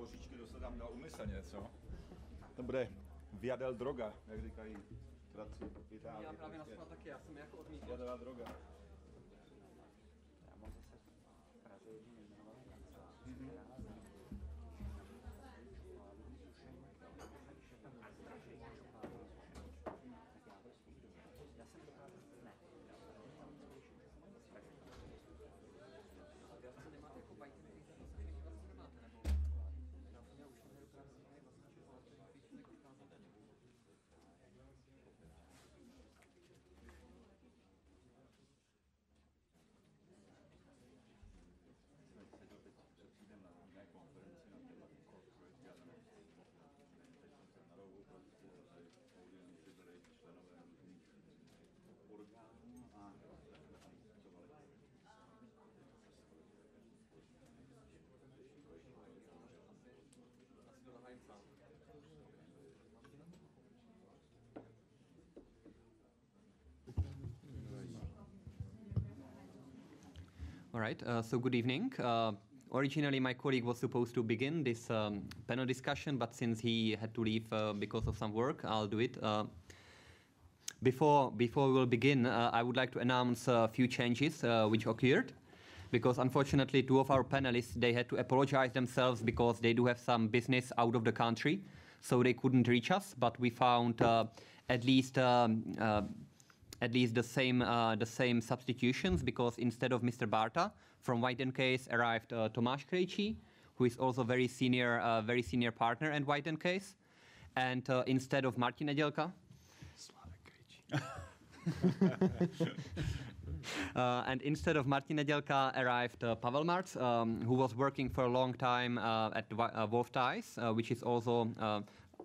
trošičky to se tam dal umyslně, co? To bude viadel droga, jak říkají kratci v Itálii. Já právě naspal taky, já jsem jako odmítl. Viadela droga. Já mám zase v Praze jednu nejmenovanou kancelář, All right, so good evening. Originally, my colleague was supposed to begin this panel discussion, but since he had to leave because of some work, I'll do it. Before we will begin, I would like to announce a few changes which occurred, because unfortunately, two of our panelists, they had to apologize themselves because they do have some business out of the country, so they couldn't reach us, but we found at least the same substitutions, because instead of Mr. Bárta from White & Case arrived Tomáš Hülle, who is also very senior partner at White & Case, and instead of Martin Nedelka, and instead of Martin Nedelka arrived Pavel Marc, who was working for a long time at Wolf Theis, which is also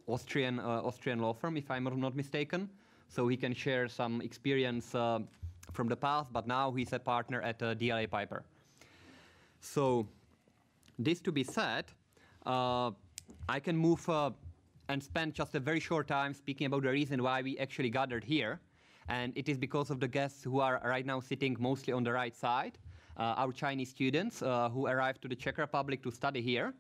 Austrian law firm, if I'm not mistaken. So he can share some experience from the past, but now he's a partner at DLA Piper. So this to be said, I can move and spend just a very short time speaking about the reason why we actually gathered here. And it is because of the guests who are right now sitting mostly on the right side, our Chinese students who arrived to the Czech Republic to study here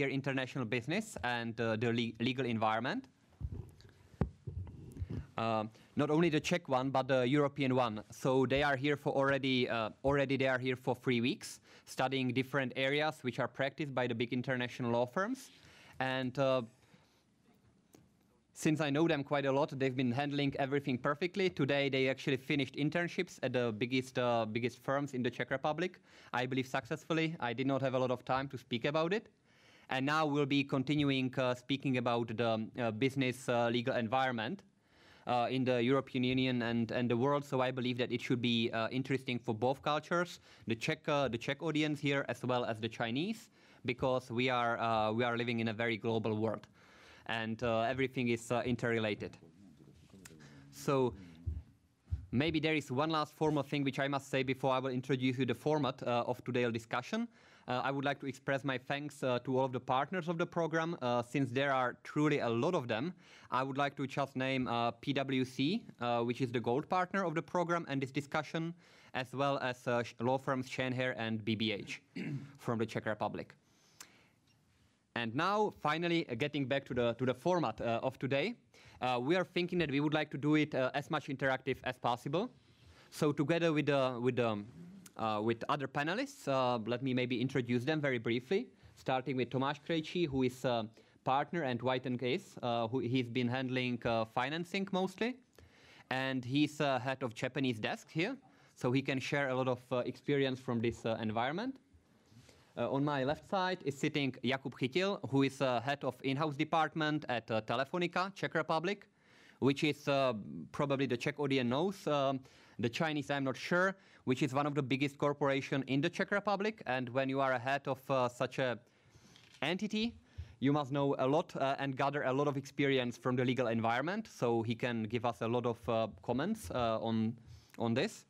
international business and the legal environment. Not only the Czech one, but the European one. So they are here for already they are here for 3 weeks, studying different areas which are practiced by the big international law firms. And since I know them quite a lot, they've been handling everything perfectly. Today they actually finished internships at the biggest firms in the Czech Republic, I believe successfully. I did not have a lot of time to speak about it. And now we'll be continuing speaking about the business legal environment in the European Union and the world. So I believe that it should be interesting for both cultures, the Czech audience here as well as the Chinese, because we are living in a very global world, and everything is interrelated. So maybe there is one last formal thing which I must say before I will introduce you the format of today's discussion. I would like to express my thanks to all of the partners of the program. Since there are truly a lot of them, I would like to just name PwC, which is the gold partner of the program and this discussion, as well as law firms Schenher and BBH from the Czech Republic. And now, finally, getting back to the format of today, we are thinking that we would like to do it as much interactive as possible. So together with other panelists, let me maybe introduce them very briefly, starting with Tomáš Hülle, who is a partner at White & Case. He's been handling financing mostly, and he's head of Japanese desk here, so he can share a lot of experience from this environment. On my left side is sitting Jakub Chytil, who is head of in-house department at Telefónica Czech Republic, which is probably the Czech audience knows. The Chinese, I'm not sure, which is one of the biggest corporations in the Czech Republic. And when you are a head of such an entity, you must know a lot and gather a lot of experience from the legal environment. So he can give us a lot of comments on this.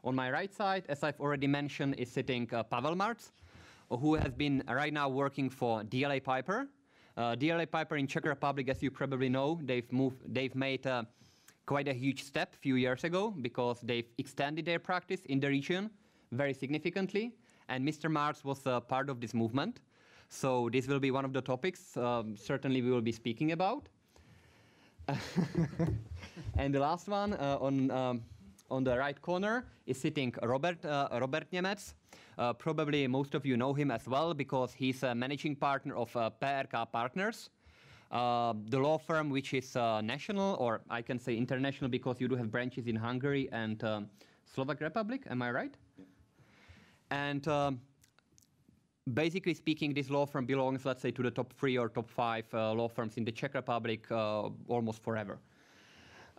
On my right side, as I've already mentioned, is sitting Pavel Marc, who has been right now working for DLA Piper. DLA Piper in Czech Republic, as you probably know, they've made quite a huge step a few years ago because they've extended their practice in the region very significantly, and Mr. Marc was part of this movement. So this will be one of the topics certainly we will be speaking about. And the last one on the right corner is sitting Robert Němec. Probably most of you know him as well because he's a managing partner of PRK Partners, the law firm which is national, or I can say international because you do have branches in Hungary and Slovak Republic, am I right? Yeah. And basically speaking, this law firm belongs, let's say, to the top 3 or top 5 law firms in the Czech Republic almost forever.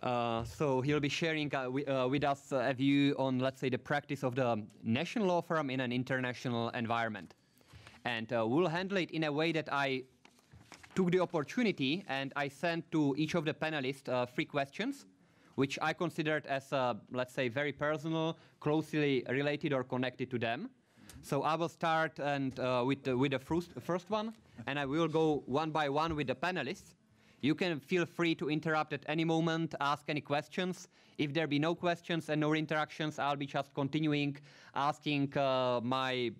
So he'll be sharing with us a view on, let's say, the practice of the national law firm in an international environment. And we'll handle it in a way that I took the opportunity and I sent to each of the panelists 3 questions, which I considered as, let's say, very personal, closely related or connected to them. So I will start with the first one, and I will go one by one with the panelists. You can feel free to interrupt at any moment, ask any questions. If there be no questions and no interactions, I'll be just continuing asking my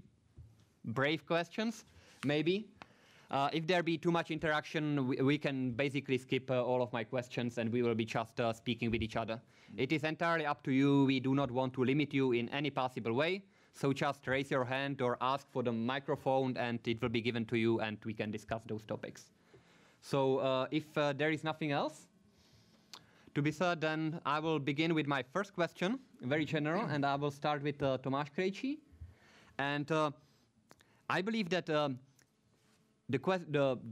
brave questions, maybe. If there be too much interaction, we can basically skip all of my questions and we will be just speaking with each other. It is entirely up to you. We do not want to limit you in any possible way. So just raise your hand or ask for the microphone and it will be given to you and we can discuss those topics. So if there is nothing else to be said, then I will begin with my first question, very general, and I will start with Tomáš Hülle. And I believe that the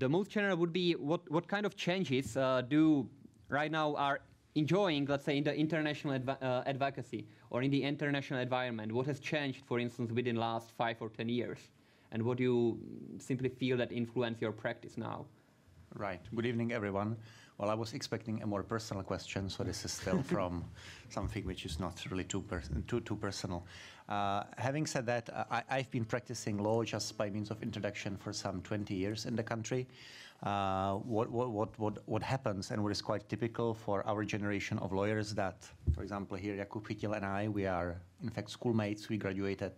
most general would be what kind of changes do right now are enjoying, let's say, in the international advocacy or in the international environment? What has changed, for instance, within the last 5 or 10 years? And what do you simply feel that influence your practice now? Right. Good evening, everyone. Well, I was expecting a more personal question, so this is still from something which is not really too personal. Having said that, I've been practicing law just by means of introduction for some 20 years in the country. What happens and what is quite typical for our generation of lawyers that, for example, here Jakub Chytil and I, we are in fact schoolmates. We graduated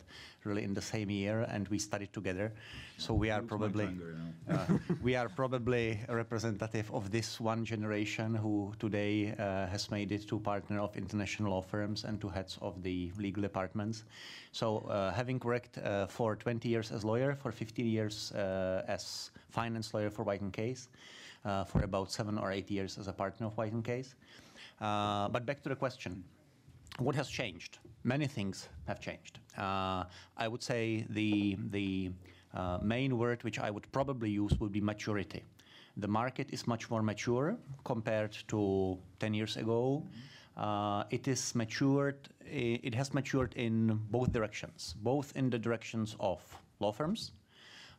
really in the same year and we studied together. So we are probably representative of this one generation who today has made it to partner of international law firms and to heads of the legal departments. So having worked for 20 years as lawyer, for 15 years as finance lawyer for White & Case, for about 7 or 8 years as a partner of White & Case. But back to the question. What has changed? Many things have changed. I would say the main word which I would probably use would be maturity. The market is much more mature compared to 10 years ago. It has matured in both directions, both in the directions of law firms.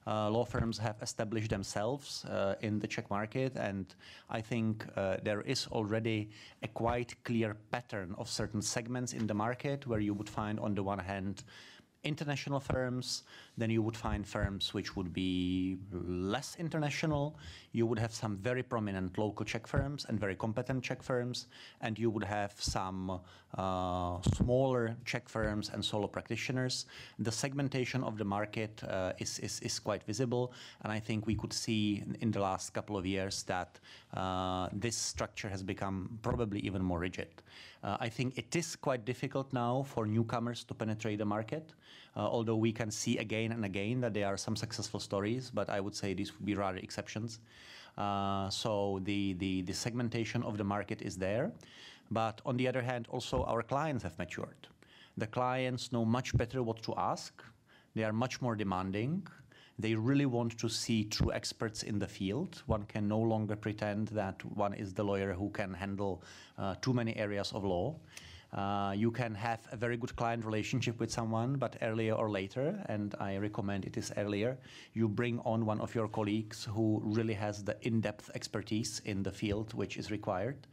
Law firms have established themselves in the Czech market, and I think there is already a quite clear pattern of certain segments in the market where you would find, on the one hand, international firms, then you would find firms which would be less international. You would have some very prominent local Czech firms and very competent Czech firms, and you would have some smaller Czech firms and solo practitioners. The segmentation of the market is quite visible, and I think we could see in the last couple of years that this structure has become probably even more rigid. I think it is quite difficult now for newcomers to penetrate the market, although we can see again and again that there are some successful stories, but I would say these would be rather exceptions. So the segmentation of the market is there. But on the other hand, also our clients have matured. The clients know much better what to ask. They are much more demanding. They really want to see true experts in the field. One can no longer pretend that one is the lawyer who can handle too many areas of law. You can have a very good client relationship with someone, but earlier or later, and I recommend it is earlier, you bring on one of your colleagues who really has the in-depth expertise in the field which is required.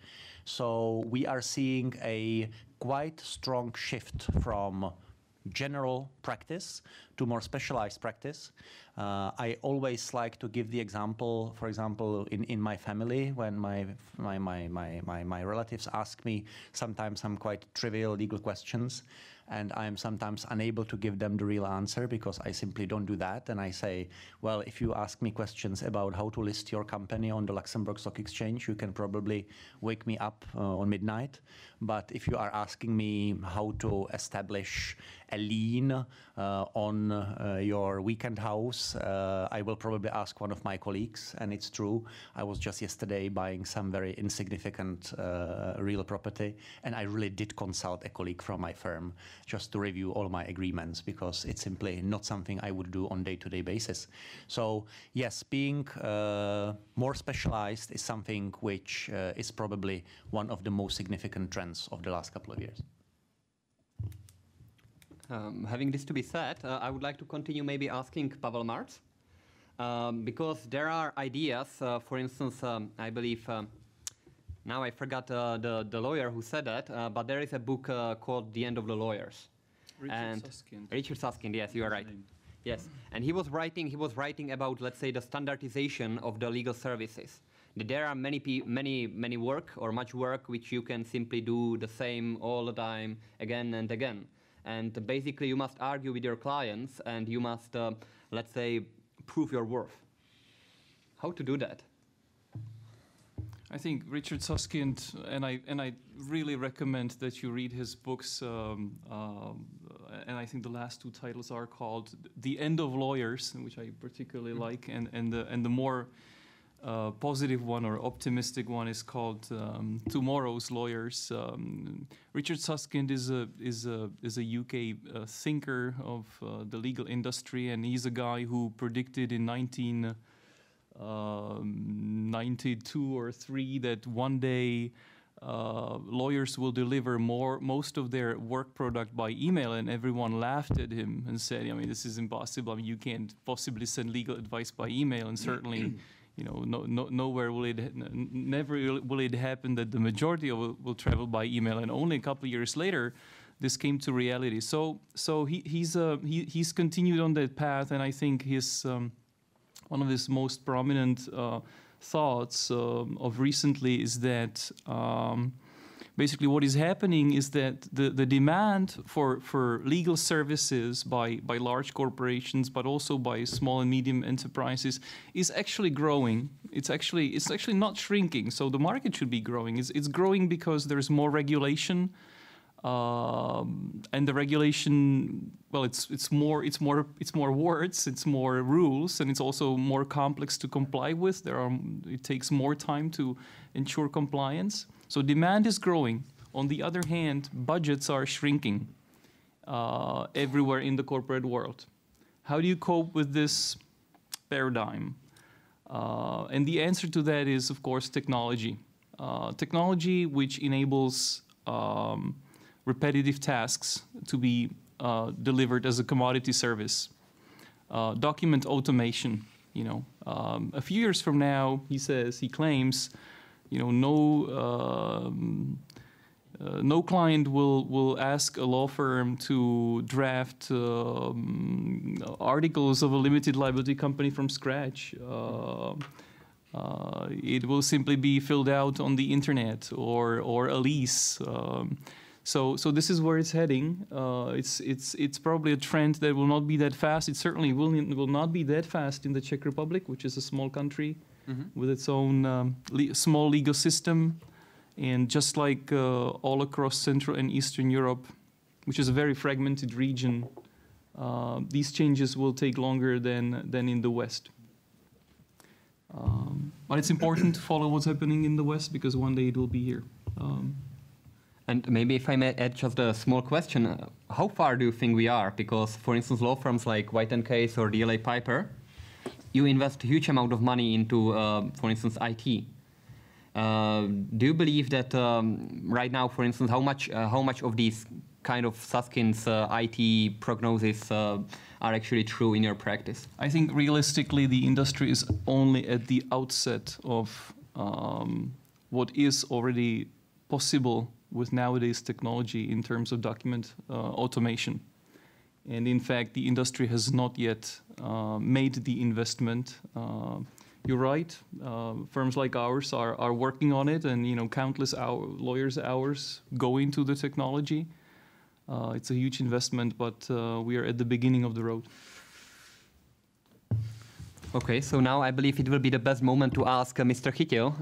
So we are seeing a quite strong shift from general practice to more specialized practice. I always like to give the example, for example, in my family, when my relatives ask me sometimes some quite trivial legal questions, and I'm sometimes unable to give them the real answer because I simply don't do that. And I say, well, if you ask me questions about how to list your company on the Luxembourg Stock Exchange, you can probably wake me up on midnight. But if you are asking me how to establish a lien on your weekend house, I will probably ask one of my colleagues. And it's true, I was just yesterday buying some very insignificant real property, and I really did consult a colleague from my firm just to review all my agreements, because it's simply not something I would do on day-to-day basis. So yes, being more specialized is something which is probably one of the most significant trends of the last couple of years. Having this to be said, I would like to continue maybe asking Pavel Marc, because there are ideas, for instance, I believe, now I forgot the lawyer who said that, but there is a book called The End of the Lawyers. Richard Susskind, yes, you are right. Yes, and he was writing about, let's say, the standardization of the legal services. There are many work or much work which you can simply do the same all the time, again and again. And basically you must argue with your clients and you must, let's say, prove your worth. How to do that? I think Richard Susskind, and I really recommend that you read his books, and I think the last two titles are called The End of Lawyers, which I particularly like, and the more positive one or optimistic one is called Tomorrow's Lawyers. Richard Susskind is a UK thinker of the legal industry, and he's a guy who predicted in 1992 or 3 that one day lawyers will deliver most of their work product by email, and everyone laughed at him and said, I mean, this is impossible. I mean, you can't possibly send legal advice by email, and certainly you know, nowhere will it, never will it happen that the majority of it will travel by email. And only a couple of years later, this came to reality. So he's continued on that path, and I think his one of his most prominent thoughts of recently is that basically what is happening is that the demand for legal services by large corporations, but also by small and medium enterprises, is actually growing. It's actually not shrinking. So the market should be growing. It's growing because there's more regulation, and the regulation, well, it's more words, it's more rules, and it's also more complex to comply with. It takes more time to ensure compliance. So demand is growing. On the other hand, budgets are shrinking everywhere in the corporate world. How do you cope with this paradigm? And the answer to that is, of course, technology. Technology which enables repetitive tasks to be delivered as a commodity service. Document automation, you know. A few years from now, he claims, you know, no client will ask a law firm to draft articles of a limited liability company from scratch. It will simply be filled out on the internet or a lease. So this is where it's heading. It's probably a trend that will not be that fast. It certainly will not be that fast in the Czech Republic, which is a small country with its own small legal system. And just like all across Central and Eastern Europe, which is a very fragmented region, these changes will take longer than in the West. But it's important to follow what's happening in the West, because one day it will be here. And maybe if I may add just a small question, how far do you think we are? Because, for instance, law firms like White & Case or DLA Piper, you invest a huge amount of money into, for instance, IT. Do you believe that right now, for instance, how much of these kind of Suskind's IT prognosis are actually true in your practice? I think realistically, the industry is only at the outset of what is already possible with nowadays technology in terms of document automation. And in fact, the industry has not yet made the investment. You're right. Firms like ours are working on it, and countless lawyers' hours go into the technology. It's a huge investment, but we are at the beginning of the road. Okay, so now I believe it will be the best moment to ask Mr. Chytil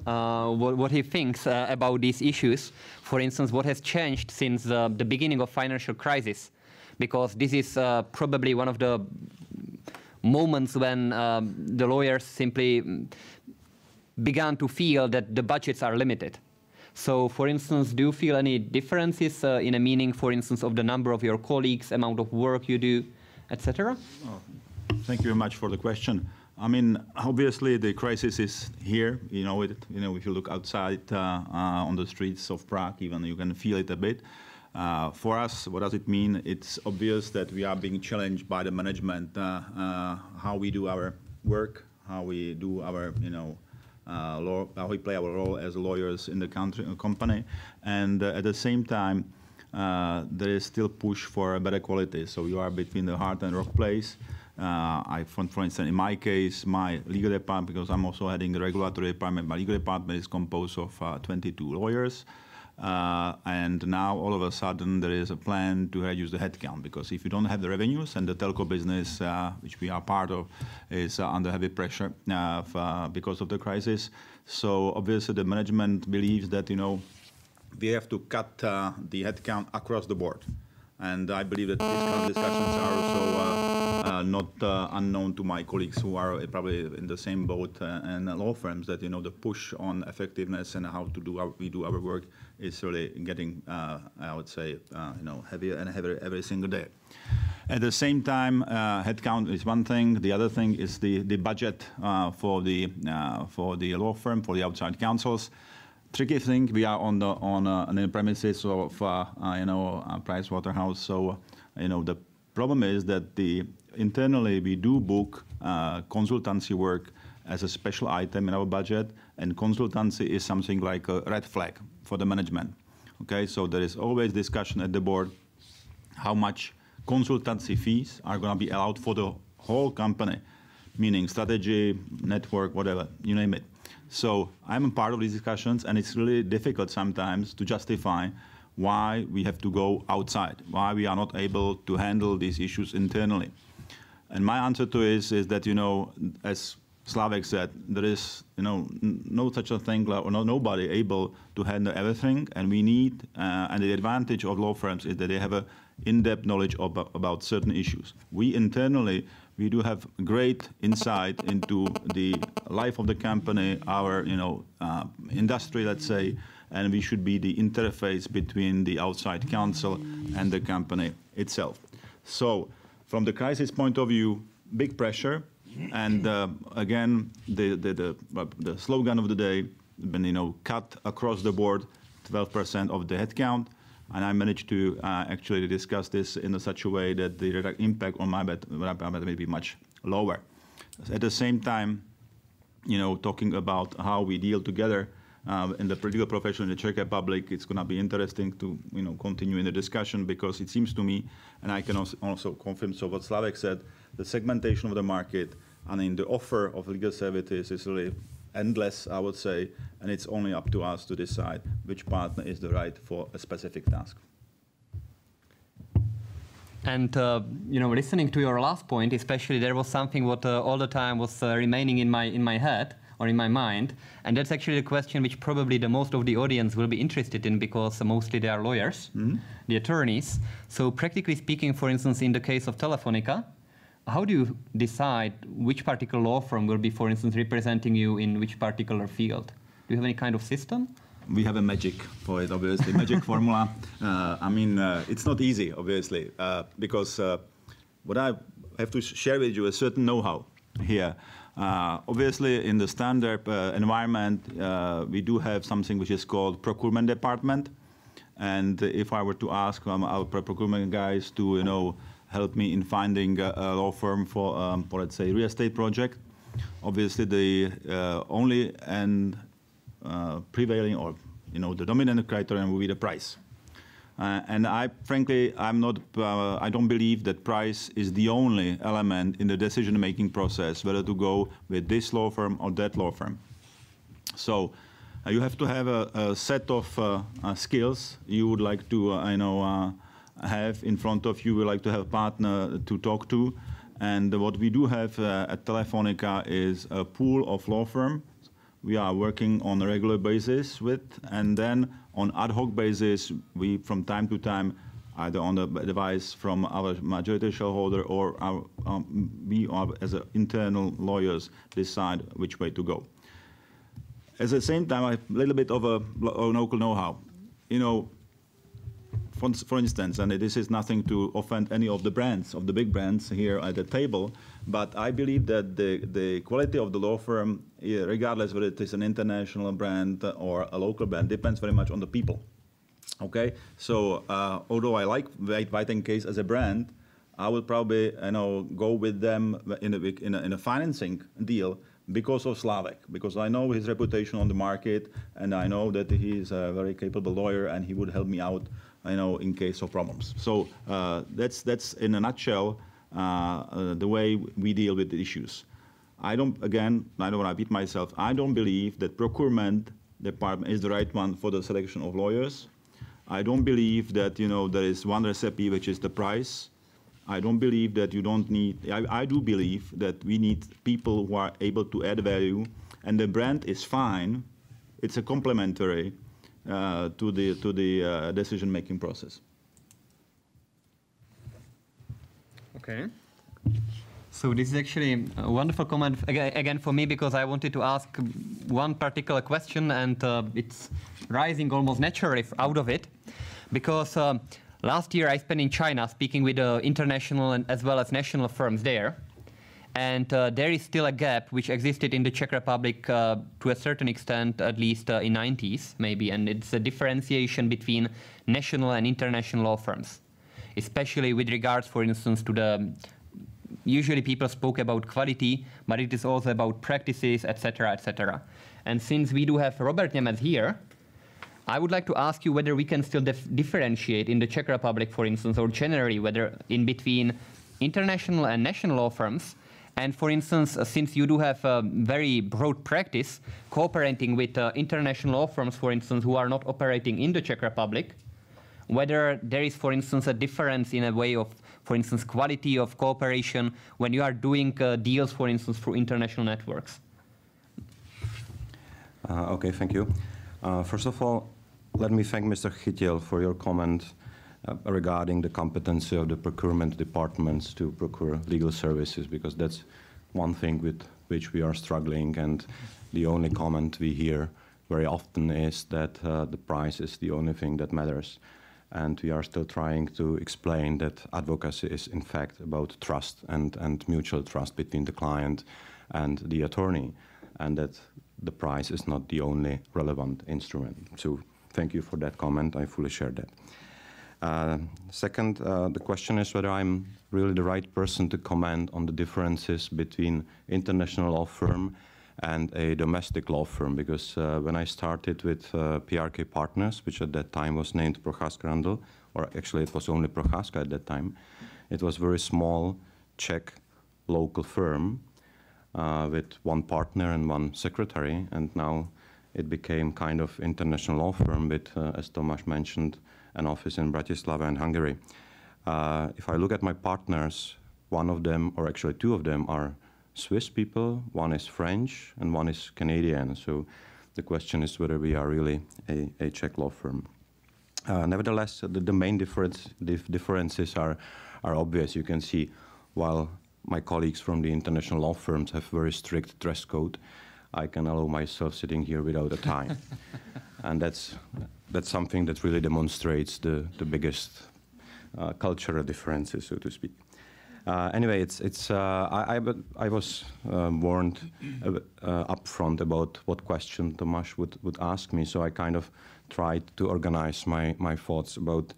what he thinks about these issues. For instance, what has changed since the beginning of financial crisis? Because this is probably one of the moments when the lawyers simply began to feel that the budgets are limited. So, for instance, do you feel any differences in a meaning, for instance, of the number of your colleagues, amount of work you do, etc.? Oh, thank you very much for the question. I mean, obviously the crisis is here. If you look outside on the streets of Prague, even you can feel it a bit. For us, what does it mean? It's obvious that we are being challenged by the management, how we do our work, how we do our, how we play our role as lawyers in the company, and at the same time, there is still push for a better quality. So you are between the hard and rock place. For instance, in my case, my legal department, because I'm also heading the regulatory department, my legal department is composed of 22 lawyers. And now, all of a sudden, there is a plan to reduce the headcount, because if you don't have the revenues, and the telco business, which we are part of, is under heavy pressure because of the crisis. So obviously, the management believes that we have to cut the headcount across the board. And I believe that these kind of discussions are also not unknown to my colleagues who are probably in the same boat and law firms, that the push on effectiveness and how to do we do our work is really getting, I would say, heavier and heavier every single day. At the same time, headcount is one thing. The other thing is the budget for the law firm, for the outside counsels. Tricky thing, we are on the premises of Price Waterhouse. So the problem is that internally we do book consultancy work as a special item in our budget, and consultancy is something like a red flag for the management. Okay, so there is always discussion at the board how much consultancy fees are going to be allowed for the whole company, meaning strategy, network, whatever, you name it. So I'm a part of these discussions, and it's really difficult sometimes to justify why we have to go outside, why we are not able to handle these issues internally. And my answer to it is that, as Slavek said, there is no such a thing, or nobody able to handle everything, and we need, and the advantage of law firms is that they have a in-depth knowledge about certain issues. We internally, we do have great insight into the life of the company, our industry, let's say, and we should be the interface between the outside counsel and the company itself. So, from the crisis point of view, big pressure, and again, the slogan of the day, cut across the board 12% of the headcount. And I managed to actually discuss this in such a way that the impact on my budget may be much lower. At the same time, talking about how we deal together in the legal profession in the Czech Republic, it's going to be interesting to continue in the discussion, because it seems to me, and I can also confirm so what Slavek said, the segmentation of the market, the offer of legal services is really endless, I would say, and it's only up to us to decide which partner is the right for a specific task. And listening to your last point, especially, there was something what all the time was remaining in my head or in my mind, and that's actually the question which probably the most of the audience will be interested in, because mostly they are lawyers, the attorneys. So practically speaking, for instance, in the case of Telefónica, how do you decide which particular law firm will be, for instance, representing you in which particular field? Do you have any kind of system? We have a magic for it, obviously, magic formula. It's not easy, obviously, because what I have to share with you is a certain know-how here. Obviously, in the standard environment, we do have something which is called procurement department. And if I were to ask our procurement guys to, help me in finding a law firm for let's say, real estate project, obviously the only and prevailing, or the dominant criterion will be the price. And frankly, I don't believe that price is the only element in the decision-making process, whether to go with this law firm or that law firm. So you have to have a set of skills you would like to, have in front of you. You would like to have a partner to talk to. And what we do have at Telefónica is a pool of law firms we are working on a regular basis with, and then on ad hoc basis, we from time to time, either on the advice from our majority shareholder or we are, as internal lawyers, decide which way to go. At the same time, I have a little bit of a local know-how. For instance, and this is nothing to offend any of the brands, of the big brands here at the table, but I believe that the quality of the law firm, regardless whether it is an international brand or a local brand, depends very much on the people. Okay, so although I like White & Case as a brand, I will probably go with them in a financing deal because of Slavek, because I know his reputation on the market, and I know that he is a very capable lawyer, and he would help me out, in case of problems. So that's in a nutshell the way we deal with the issues. I don't want to repeat myself. I don't believe that procurement department is the right one for the selection of lawyers. I don't believe that there is one recipe which is the price. I don't believe that you don't need. I do believe that we need people who are able to add value, and the brand is fine. It's a complementary to the decision-making process. Okay. So this is actually a wonderful comment again for me, because I wanted to ask one particular question, and it's rising almost naturally out of it, because last year I spent in China speaking with international and as well as national firms there. And there is still a gap which existed in the Czech Republic to a certain extent, at least in 90s maybe, and it's a differentiation between national and international law firms, especially with regards, for instance, to the, usually people spoke about quality, but it is also about practices, etc., etc. And since we do have Robert Němec here, I would like to ask you whether we can still differentiate in the Czech Republic, for instance, or generally, whether in between international and national law firms. And for instance, since you do have a very broad practice cooperating with international law firms, for instance, who are not operating in the Czech Republic, whether there is, for instance, a difference in a way of, for instance, quality of cooperation when you are doing deals, for instance, through international networks. Okay, thank you. First of all, let me thank Mr. Chytil for your comment regarding the competency of the procurement departments to procure legal services, because that's one thing with which we are struggling, and the only comment we hear very often is that the price is the only thing that matters. And we are still trying to explain that advocacy is in fact about trust and mutual trust between the client and the attorney, and that the price is not the only relevant instrument. So thank you for that comment. I fully share that. Second, the question is whether I'm really the right person to comment on the differences between international law firm and a domestic law firm, because when I started with PRK Partners, which at that time was named Procházka Randl, or actually it was only Procházka at that time, it was a very small Czech local firm with one partner and one secretary, and now it became kind of international law firm with, as Tomáš mentioned, an office in Bratislava and Hungary. If I look at my partners, one of them, or actually two of them, are Swiss people, one is French, and one is Canadian. So the question is whether we are really a Czech law firm. Nevertheless, the main differences are obvious. You can see, while my colleagues from the international law firms have very strict dress code, I can allow myself sitting here without a tie. And that's something that really demonstrates the biggest cultural differences, so to speak. Anyway, I was warned upfront about what question Tomáš would ask me, so I kind of tried to organize my thoughts about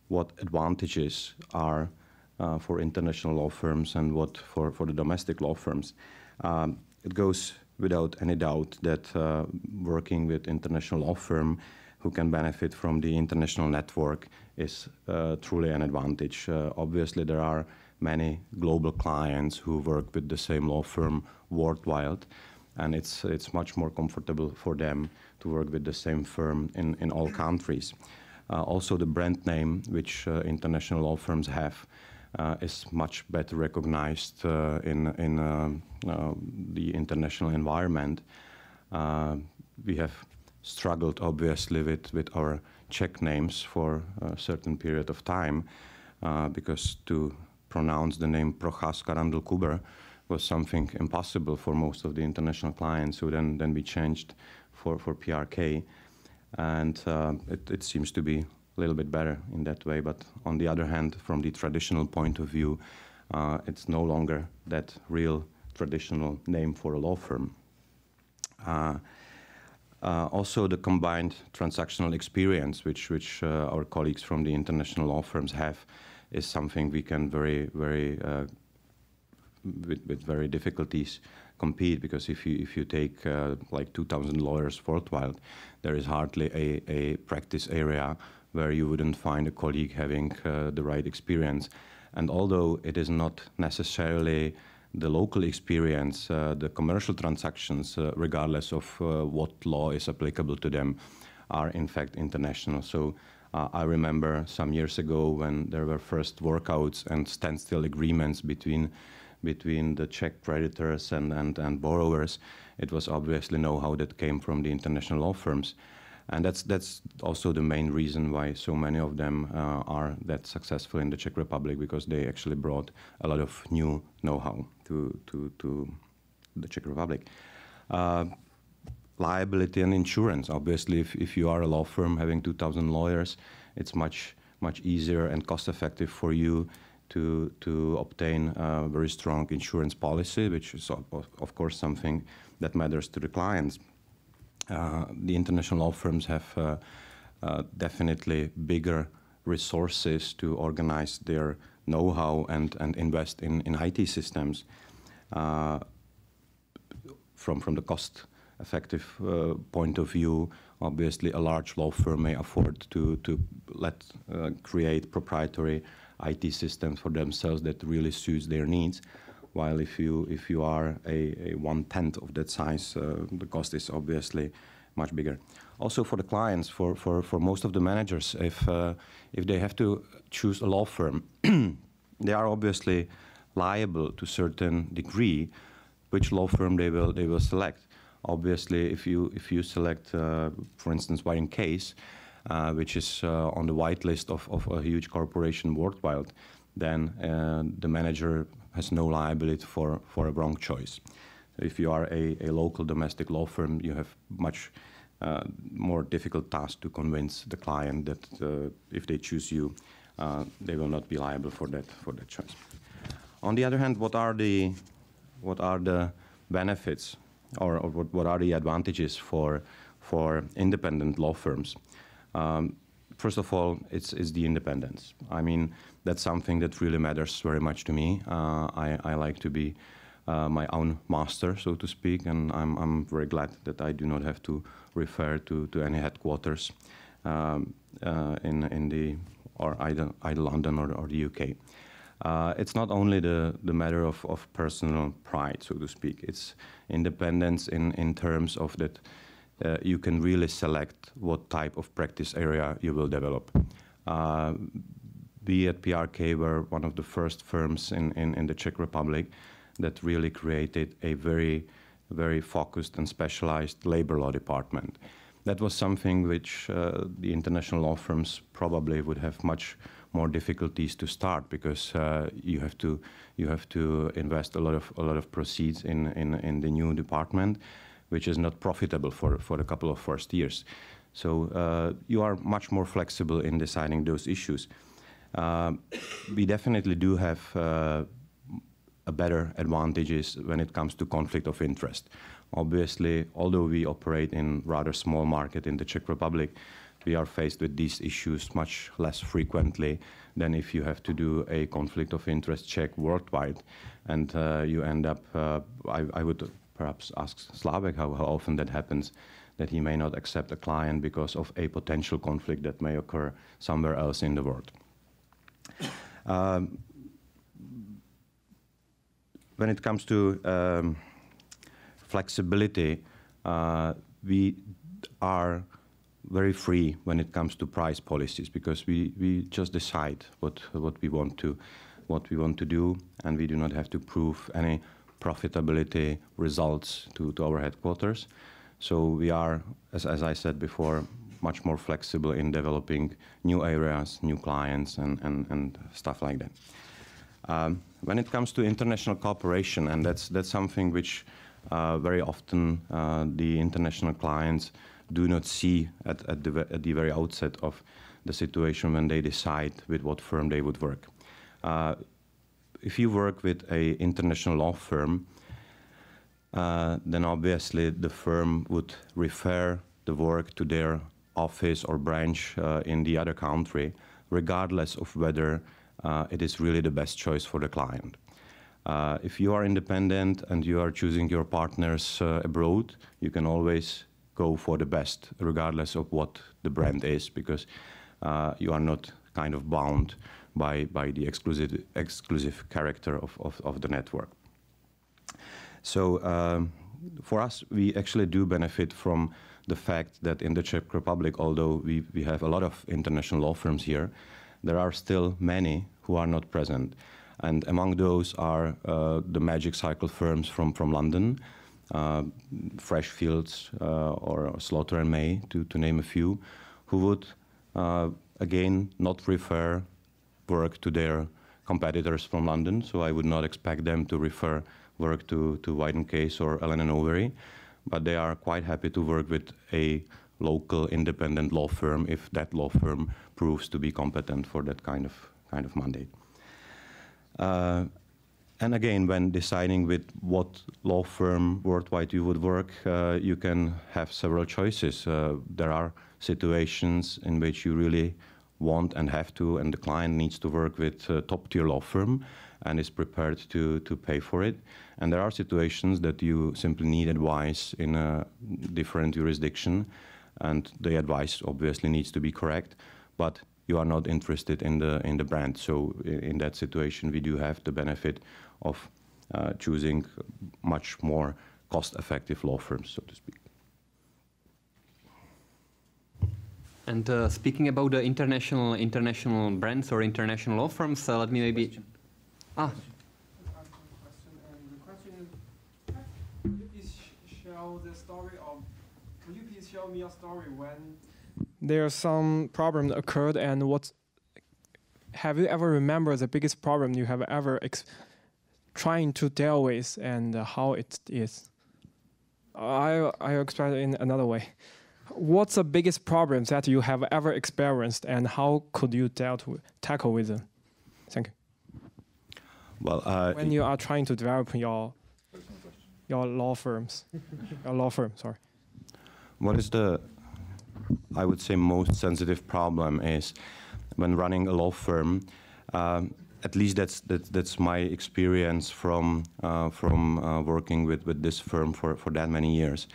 what advantages are for international law firms and what for the domestic law firms. It goes without any doubt that working with international law firm who can benefit from the international network is truly an advantage. Obviously, there are many global clients who work with the same law firm worldwide, and it's much more comfortable for them to work with the same firm in all countries. Also, the brand name which international law firms have is much better recognized in the international environment. We have struggled, obviously, with our Czech names for a certain period of time, because to pronounce the name Procházka Randl Kuber was something impossible for most of the international clients. So then we changed for PRK, and it seems to be a little bit better in that way. But on the other hand, from the traditional point of view, it's no longer that real traditional name for a law firm. Also, the combined transactional experience, which our colleagues from the international law firms have, is something we can with very difficulties compete, because if you take like 2,000 lawyers worldwide, there is hardly a practice area where you wouldn't find a colleague having the right experience. And although it is not necessarily the local experience, the commercial transactions, regardless of what law is applicable to them, are in fact international. So I remember some years ago when there were first workouts and standstill agreements between the Czech creditors and borrowers. It was obviously know-how that came from the international law firms. And that's also the main reason why so many of them are that successful in the Czech Republic, because they actually brought a lot of new know-how to the Czech Republic. Liability and insurance. Obviously, if you are a law firm having 2,000 lawyers, it's much easier and cost-effective for you to obtain a very strong insurance policy, which is of course something that matters to the clients. The international law firms have definitely bigger resources to organize their know-how and invest in IT systems. From the cost-effective point of view, obviously a large law firm may afford to create proprietary IT systems for themselves that really suits their needs. While if you are a 1/10 of that size, the cost is obviously much bigger. Also for the clients, for most of the managers, if they have to choose a law firm, they are obviously liable to a certain degree which law firm they will select. Obviously, if you select, for instance, White & Case, which is on the white list of a huge corporation worldwide, then the manager has no liability for a wrong choice. If you are a local domestic law firm, you have much more difficult task to convince the client that if they choose you, they will not be liable for that choice. On the other hand, what are the benefits, or what are the advantages for independent law firms? First of all, it's the independence. I mean, that's something that really matters very much to me. I like to be my own master, so to speak, and I'm very glad that I do not have to refer to any headquarters in either London or the UK. It's not only the matter of personal pride, so to speak. It's independence in terms of that you can really select what type of practice area you will develop. We at PRK were one of the first firms in the Czech Republic that really created a very, very focused and specialized labor law department. That was something which the international law firms probably would have much more difficulties to start, because you have to invest a lot of proceeds in the new department, which is not profitable for a couple of first years. So you are much more flexible in deciding those issues. We definitely do have a better advantages when it comes to conflict of interest. Obviously, although we operate in rather small market in the Czech Republic, we are faced with these issues much less frequently than if you have to do a conflict of interest check worldwide, and you end up, I would perhaps ask Slavek how often that happens, that he may not accept a client because of a potential conflict that may occur somewhere else in the world. When it comes to flexibility, we are very free when it comes to price policies, because we just decide what we want to do, and we do not have to prove any profitability results to our headquarters. So we are, as I said before, much more flexible in developing new areas, new clients, and stuff like that. When it comes to international cooperation, and that's something which very often the international clients do not see at the very outset of the situation when they decide with what firm they would work. If you work with an international law firm, then obviously the firm would refer the work to their office or branch in the other country, regardless of whether it is really the best choice for the client. If you are independent and you are choosing your partners abroad, you can always go for the best, regardless of what the brand is, because you are not kind of bound by the exclusive character of the network. So for us, we actually do benefit from the fact that in the Czech Republic, although we have a lot of international law firms here, there are still many who are not present. And among those are the Magic Cycle firms from London, Freshfields or Slaughter and May, to name a few, who would, again, not refer work to their competitors from London. So I would not expect them to refer work to Wyden Case or Allen & Overy, but they are quite happy to work with a local independent law firm if that law firm proves to be competent for that kind of mandate. And again, when deciding with what law firm worldwide you would work, you can have several choices. There are situations in which you really want and have to, and the client needs to work with a top-tier law firm and is prepared to pay for it. And there are situations that you simply need advice in a different jurisdiction, and the advice obviously needs to be correct, but you are not interested in the brand. So in that situation, we do have the benefit of choosing much more cost-effective law firms, so to speak. And speaking about the international brands or international law firms, let me maybe... The question is, could you please show me a story when there's some problem occurred, and have you ever remembered the biggest problem you have ever trying to deal with, and how it is? I'll explain it in another way. What's the biggest problems that you have ever experienced, and how could you tackle with them? Thank you. Well, when you are trying to develop your law firms, sorry. What is the, I would say, most sensitive problem is when running a law firm. At least that's my experience from working with this firm for that many years.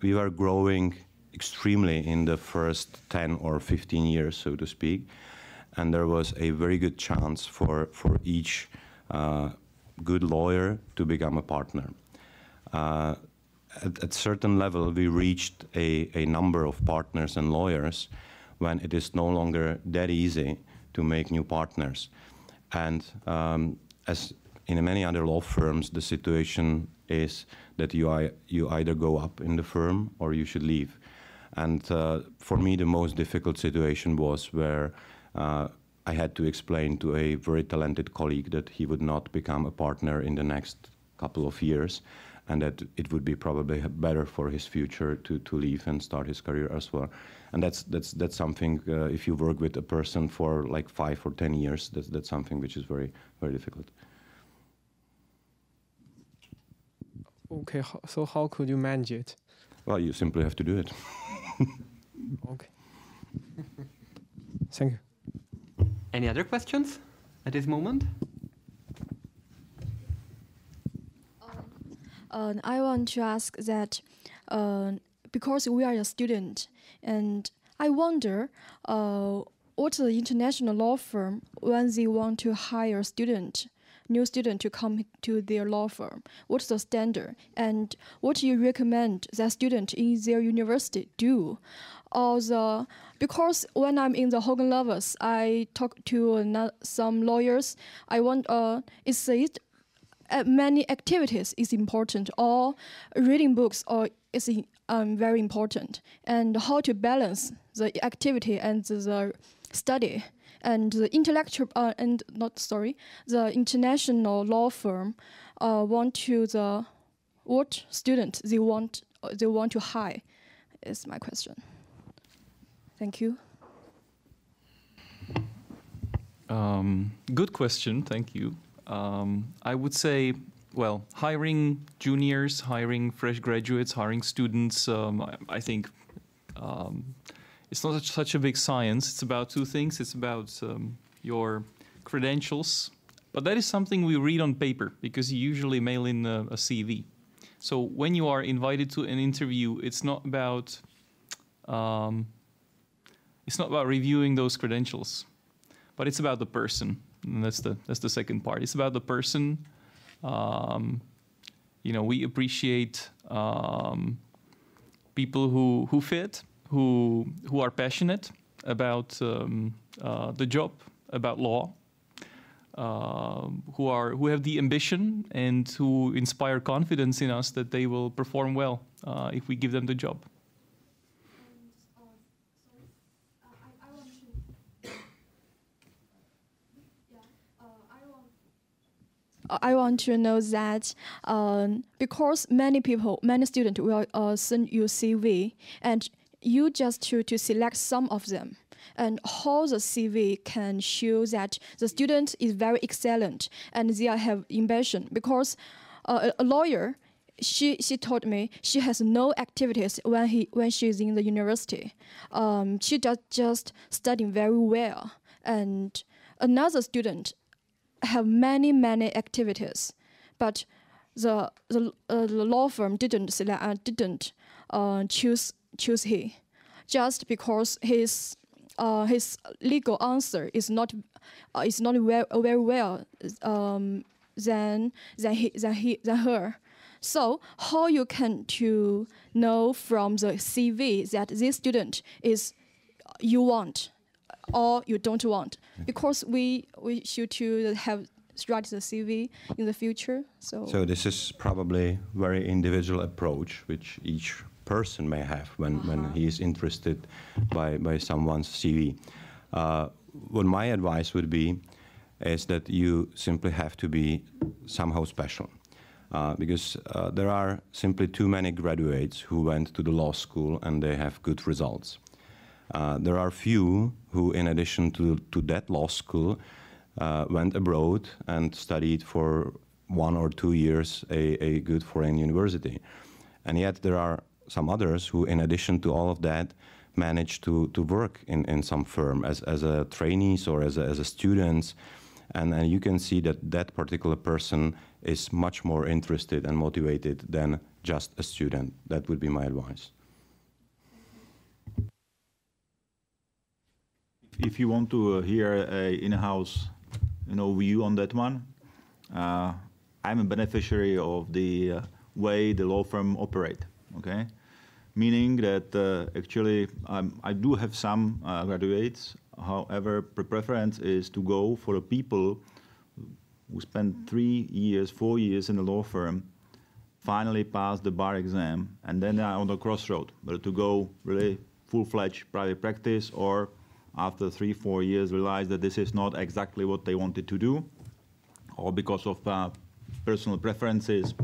We were growing extremely in the first 10 or 15 years, so to speak, and there was a very good chance for each good lawyer to become a partner. At certain level, we reached a number of partners and lawyers when it is no longer that easy to make new partners. And as in many other law firms, the situation is that you either go up in the firm or you should leave. And for me, the most difficult situation was where I had to explain to a very talented colleague that he would not become a partner in the next couple of years, and that it would be probably better for his future to leave and start his career elsewhere. And that's something, if you work with a person for like 5 or 10 years, that's something which is very, very difficult. Okay, so how could you manage it? Well, you simply have to do it. Okay. Thank you. Any other questions at this moment? I want to ask that because we are a student, and I wonder what the international law firm, when they want to hire new student to come to their law firm, what's the standard, and what do you recommend that student in their university do? Because when I'm in the Hogan Lovers, I talk to some lawyers. I want many activities is important, or reading books is very important, and how to balance the activity and the study, and the the international law firm what students they want to hire is my question. Thank you. Good question, thank you. I would say, well, hiring juniors, hiring fresh graduates, hiring students, I think it's not such a big science. It's about two things. It's about your credentials, but that is something we read on paper because you usually mail in a CV. So when you are invited to an interview, it's not about reviewing those credentials, but it's about the person. And that's the second part. It's about the person. We appreciate people who fit, who are passionate about the job, about law, who have the ambition and who inspire confidence in us that they will perform well if we give them the job. I want to know that because many students will send you CV, and you just to select some of them, and how the CV can show that the student is very excellent and they have ambition. Because a lawyer, she told me she has no activities when she's in the university. She just studying very well, and another student have many activities, but the law firm didn't choose he, just because his legal answer is not very well than her. So how you can to know from the CV that this student is you want or you don't want? Because we should to have write the CV in the future. So this is probably very individual approach which each person may have when he is interested by someone's CV. What my advice would be is that you simply have to be somehow special. Because there are simply too many graduates who went to the law school and they have good results. There are few who, in addition to that law school, went abroad and studied for 1 or 2 years a good foreign university. And yet there are some others who, in addition to all of that, managed to work in some firm as a trainees or as a students. And you can see that particular person is much more interested and motivated than just a student. That would be my advice. If you want to hear a in-house, view on that one, I'm a beneficiary of the way the law firm operate. Okay, meaning that actually I do have some graduates. However, preference is to go for the people who spend 3 years, 4 years in the law firm, finally pass the bar exam, and then they are on the crossroad, whether to go really full-fledged private practice, or after 3, 4 years realize that this is not exactly what they wanted to do, or because of personal preferences,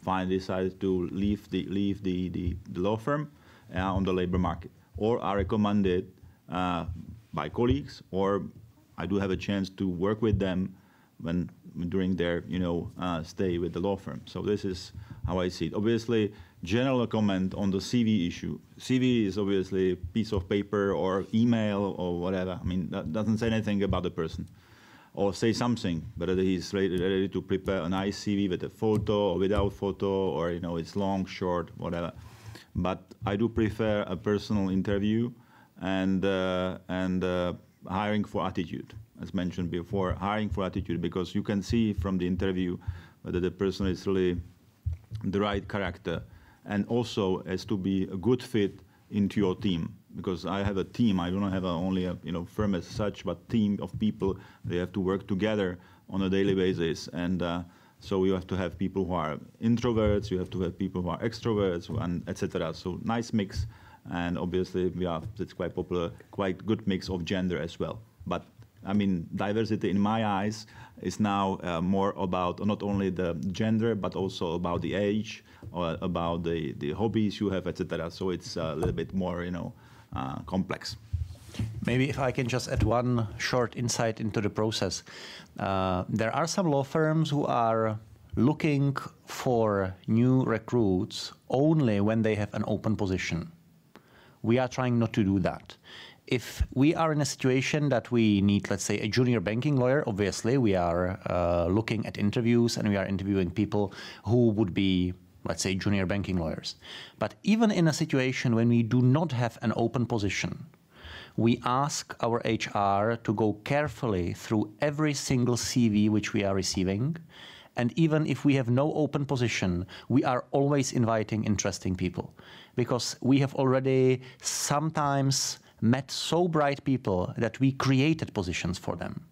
finally decided to leave the law firm on the labor market, or are recommended by colleagues, or I do have a chance to work with them during their stay with the law firm. So this is how I see it. Obviously, general comment on the CV issue. CV is obviously a piece of paper or email or whatever. I mean, that doesn't say anything about the person. or say something, whether he's ready to prepare a nice CV with a photo or without photo, or it's long, short, whatever. But I do prefer a personal interview and hiring for attitude, as mentioned before, hiring for attitude, because you can see from the interview whether the person is really the right character, and also has to be a good fit into your team. Because I have a team, I don't have only a firm as such, but team of people. They have to work together on a daily basis, and so you have to have people who are introverts, you have to have people who are extroverts, and etc. So nice mix, and obviously it's quite popular, quite good mix of gender as well. But I mean, diversity in my eyes is now more about not only the gender, but also about the age, or about the hobbies you have, etc. So it's a little bit more, complex. Maybe if I can just add one short insight into the process. There are some law firms who are looking for new recruits only when they have an open position. We are trying not to do that. If we are in a situation that we need, let's say, a junior banking lawyer, obviously we are looking at interviews and we are interviewing people who would be, let's say, junior banking lawyers. But even in a situation when we do not have an open position, we ask our HR to go carefully through every single CV which we are receiving. And even if we have no open position, we are always inviting interesting people, because we have already sometimes met so bright people that we created positions for them.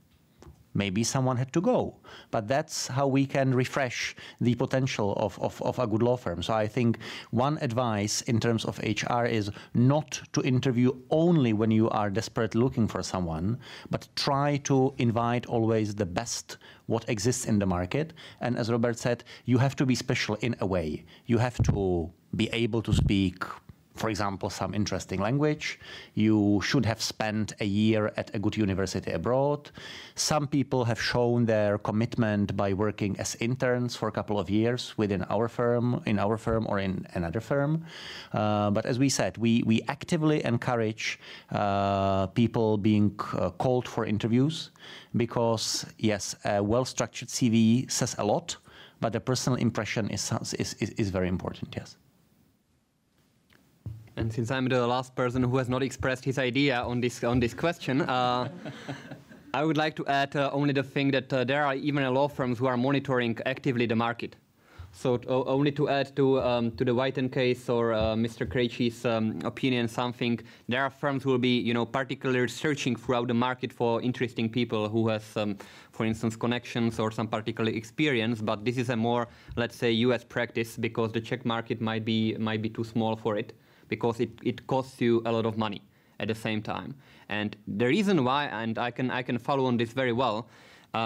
Maybe someone had to go, but that's how we can refresh the potential of a good law firm. So I think one advice in terms of HR is not to interview only when you are desperately looking for someone, but try to invite always the best what exists in the market. And as Robert said, you have to be special in a way. You have to be able to speak, for example, some interesting language. You should have spent a year at a good university abroad. Some people have shown their commitment by working as interns for a couple of years within our firm, or in another firm. But as we said, we actively encourage people being called for interviews, because yes, a well-structured CV says a lot, but the personal impression is very important, yes. And since I'm the last person who has not expressed his idea on this question, I would like to add only the thing that there are even law firms who are monitoring actively the market. So only to add to the Whiten case or Mr. Krejci's opinion something, there are firms who will be particularly searching throughout the market for interesting people who has for instance connections or some particular experience. But this is a more, let's say, US practice, because the Czech market might be too small for it, because it costs you a lot of money at the same time. And the reason why, and I can follow on this very well,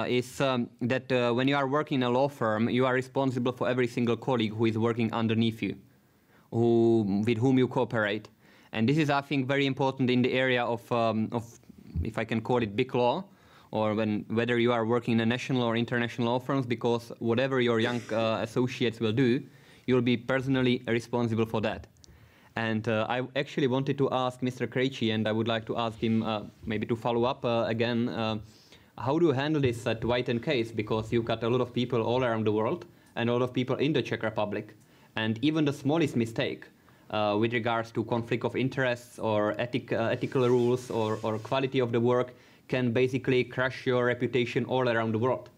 is that when you are working in a law firm, you are responsible for every single colleague who is working underneath you, with whom you cooperate. And this is, I think, very important in the area of if I can call it big law, or whether you are working in a national or international law firms, because whatever your young associates will do, you'll be personally responsible for that. And I actually wanted to ask Mr. Krejci, and I would like to ask him maybe to follow up again, how do you handle this at Whiten case? Because you've got a lot of people all around the world and a lot of people in the Czech Republic. And even the smallest mistake with regards to conflict of interests or ethical rules or quality of the work can basically crush your reputation all around the world.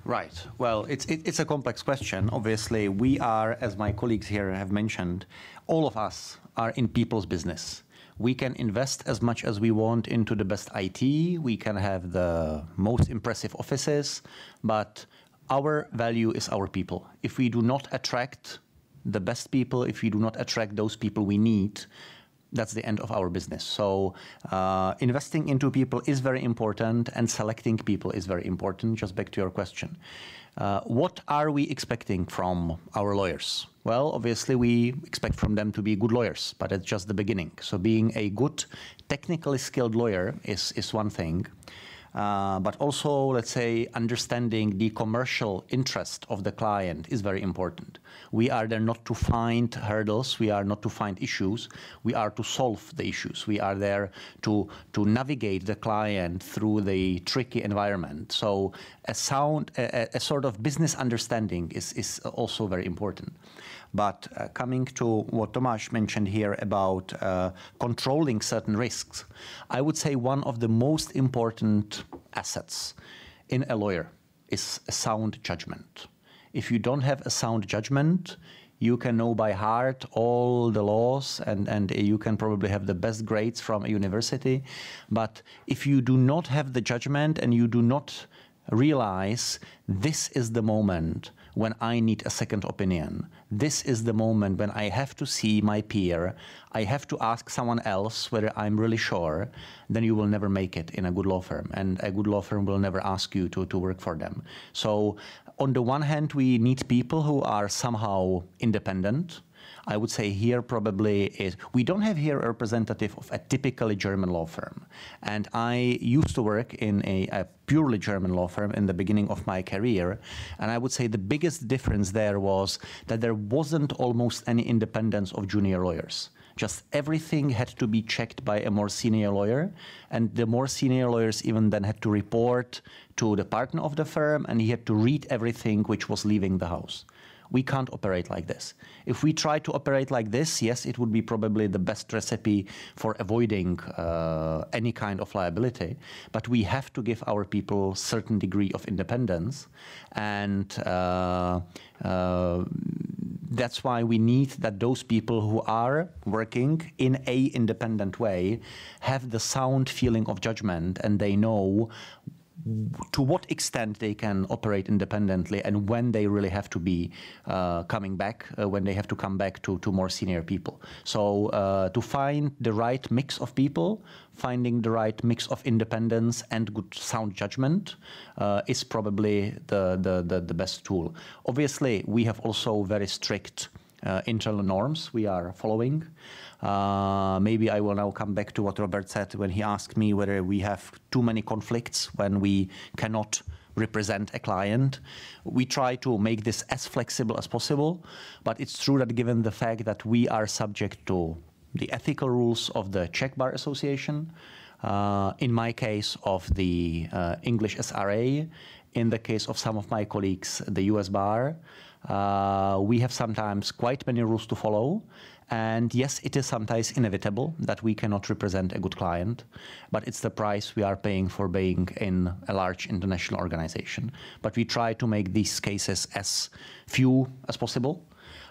Right. Well, it's a complex question. Obviously, we are, as my colleagues here have mentioned, all of us are in people's business. We can invest as much as we want into the best IT. We can have the most impressive offices, but our value is our people. If we do not attract the best people, if we do not attract those people we need, that's the end of our business. So investing into people is very important, and selecting people is very important. Just back to your question. What are we expecting from our lawyers? Well, obviously we expect from them to be good lawyers, but it's just the beginning. So being a good, technically skilled lawyer is one thing. But also, let's say, understanding the commercial interest of the client is very important. We are there not to find hurdles, we are not to find issues, we are to solve the issues. We are there to navigate the client through the tricky environment. So a sort of business understanding is also very important. But coming to what Tomáš mentioned here about controlling certain risks, I would say one of the most important assets in a lawyer is a sound judgment. If you don't have a sound judgment, you can know by heart all the laws and you can probably have the best grades from a university. But if you do not have the judgment and you do not realize this is the moment when I need a second opinion, this is the moment when I have to see my peer, I have to ask someone else whether I'm really sure, then you will never make it in a good law firm. And a good law firm will never ask you to work for them. So on the one hand, we need people who are somehow independent. I would say here probably is, we don't have here a representative of a typically German law firm. And I used to work in a purely German law firm in the beginning of my career. And I would say the biggest difference there was that there wasn't almost any independence of junior lawyers. Just everything had to be checked by a more senior lawyer. And the more senior lawyers even then had to report to the partner of the firm, and he had to read everything which was leaving the house. We can't operate like this. If we try to operate like this, yes, it would be probably the best recipe for avoiding any kind of liability. But we have to give our people a certain degree of independence. And that's why we need that those people who are working in a independent way have the sound feeling of judgment, and they know to what extent they can operate independently and when they really have to be coming back, when they have to come back to more senior people. So to find the right mix of people, finding the right mix of independence and good sound judgment is probably the best tool. Obviously, we have also very strict internal norms we are following. Maybe I will now come back to what Robert said when he asked me whether we have too many conflicts when we cannot represent a client. We try to make this as flexible as possible, but it's true that given the fact that we are subject to the ethical rules of the Czech Bar Association, in my case of the English SRA, in the case of some of my colleagues, the US Bar, we have sometimes quite many rules to follow. And yes, it is sometimes inevitable that we cannot represent a good client, but it's the price we are paying for being in a large international organization. But we try to make these cases as few as possible.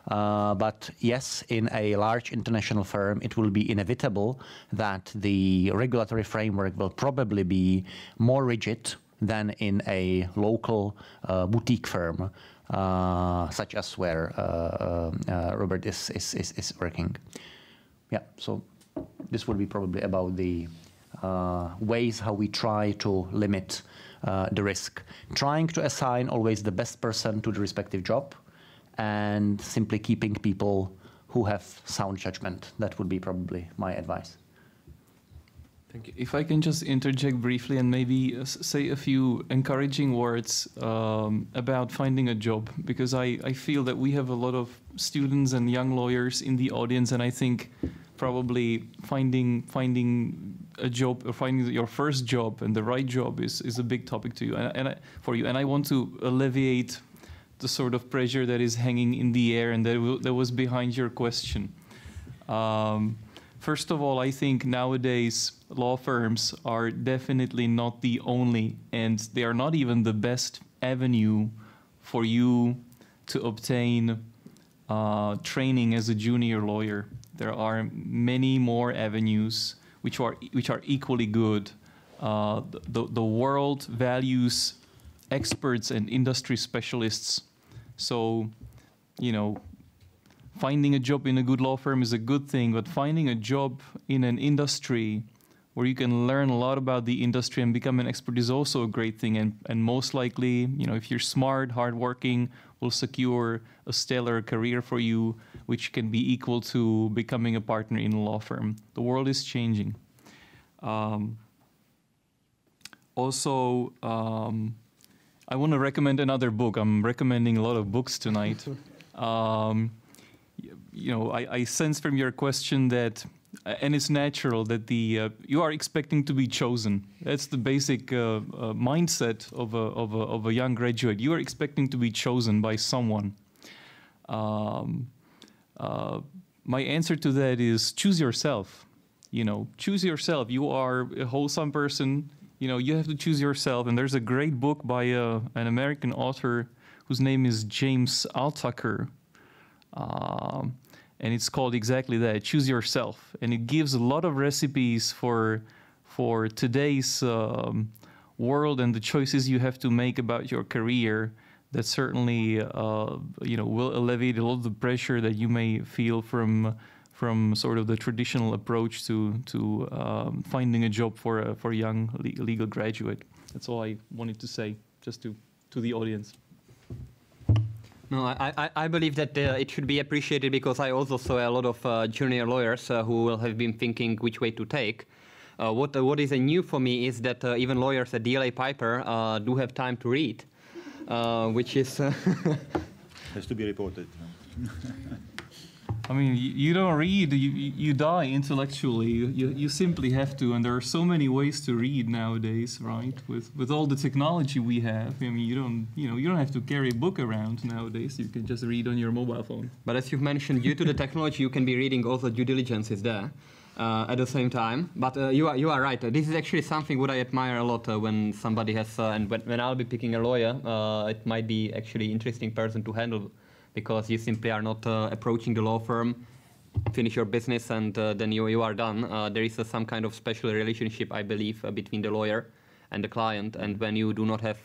But yes, in a large international firm, it will be inevitable that the regulatory framework will probably be more rigid than in a local boutique firm. Such as where Robert is working. Yeah, so this would be probably about the ways how we try to limit the risk. Trying to assign always the best person to the respective job and simply keeping people who have sound judgment. That would be probably my advice. Thank you. If I can just interject briefly and maybe say a few encouraging words about finding a job, because I feel that we have a lot of students and young lawyers in the audience, and I think probably finding a job or finding your first job and the right job is a big topic to you for you. And I want to alleviate the sort of pressure that is hanging in the air and that was behind your question. First of all, I think nowadays law firms are definitely not the only, and they are not even the best avenue for you to obtain training as a junior lawyer. There are many more avenues which are equally good. The world values experts and industry specialists. So, you know, finding a job in a good law firm is a good thing, but finding a job in an industry where you can learn a lot about the industry and become an expert is also a great thing. And most likely, you know, if you're smart, hardworking, will secure a stellar career for you, which can be equal to becoming a partner in a law firm. The world is changing. Also, I want to recommend another book. I'm recommending a lot of books tonight. You know, I sense from your question that, and it's natural that you are expecting to be chosen. That's the basic mindset of a young graduate. You are expecting to be chosen by someone. My answer to that is choose yourself. You know, choose yourself. You are a wholesome person. You know, you have to choose yourself. And there's a great book by an American author whose name is James Altucher. And it's called exactly that, Choose Yourself. And it gives a lot of recipes for today's world and the choices you have to make about your career that certainly you know, will alleviate a lot of the pressure that you may feel from sort of the traditional approach to finding a job for a young legal graduate. That's all I wanted to say, just to the audience. No, I believe that it should be appreciated because I also saw a lot of junior lawyers who will have been thinking which way to take. What is new for me is that even lawyers at DLA Piper do have time to read, which is... has to be reported. I mean, you don't read, you die intellectually. You simply have to, and there are so many ways to read nowadays, right? With all the technology we have, I mean, you don't have to carry a book around nowadays. You can just read on your mobile phone. But as you've mentioned, due to the technology, you can be reading also due diligence is there at the same time. But you are right. This is actually something what I admire a lot when somebody has, and when I'll be picking a lawyer, it might be actually interesting person to handle, because you simply are not approaching the law firm, finish your business, and then you are done. There is some kind of special relationship, I believe, between the lawyer and the client. And when you do not have,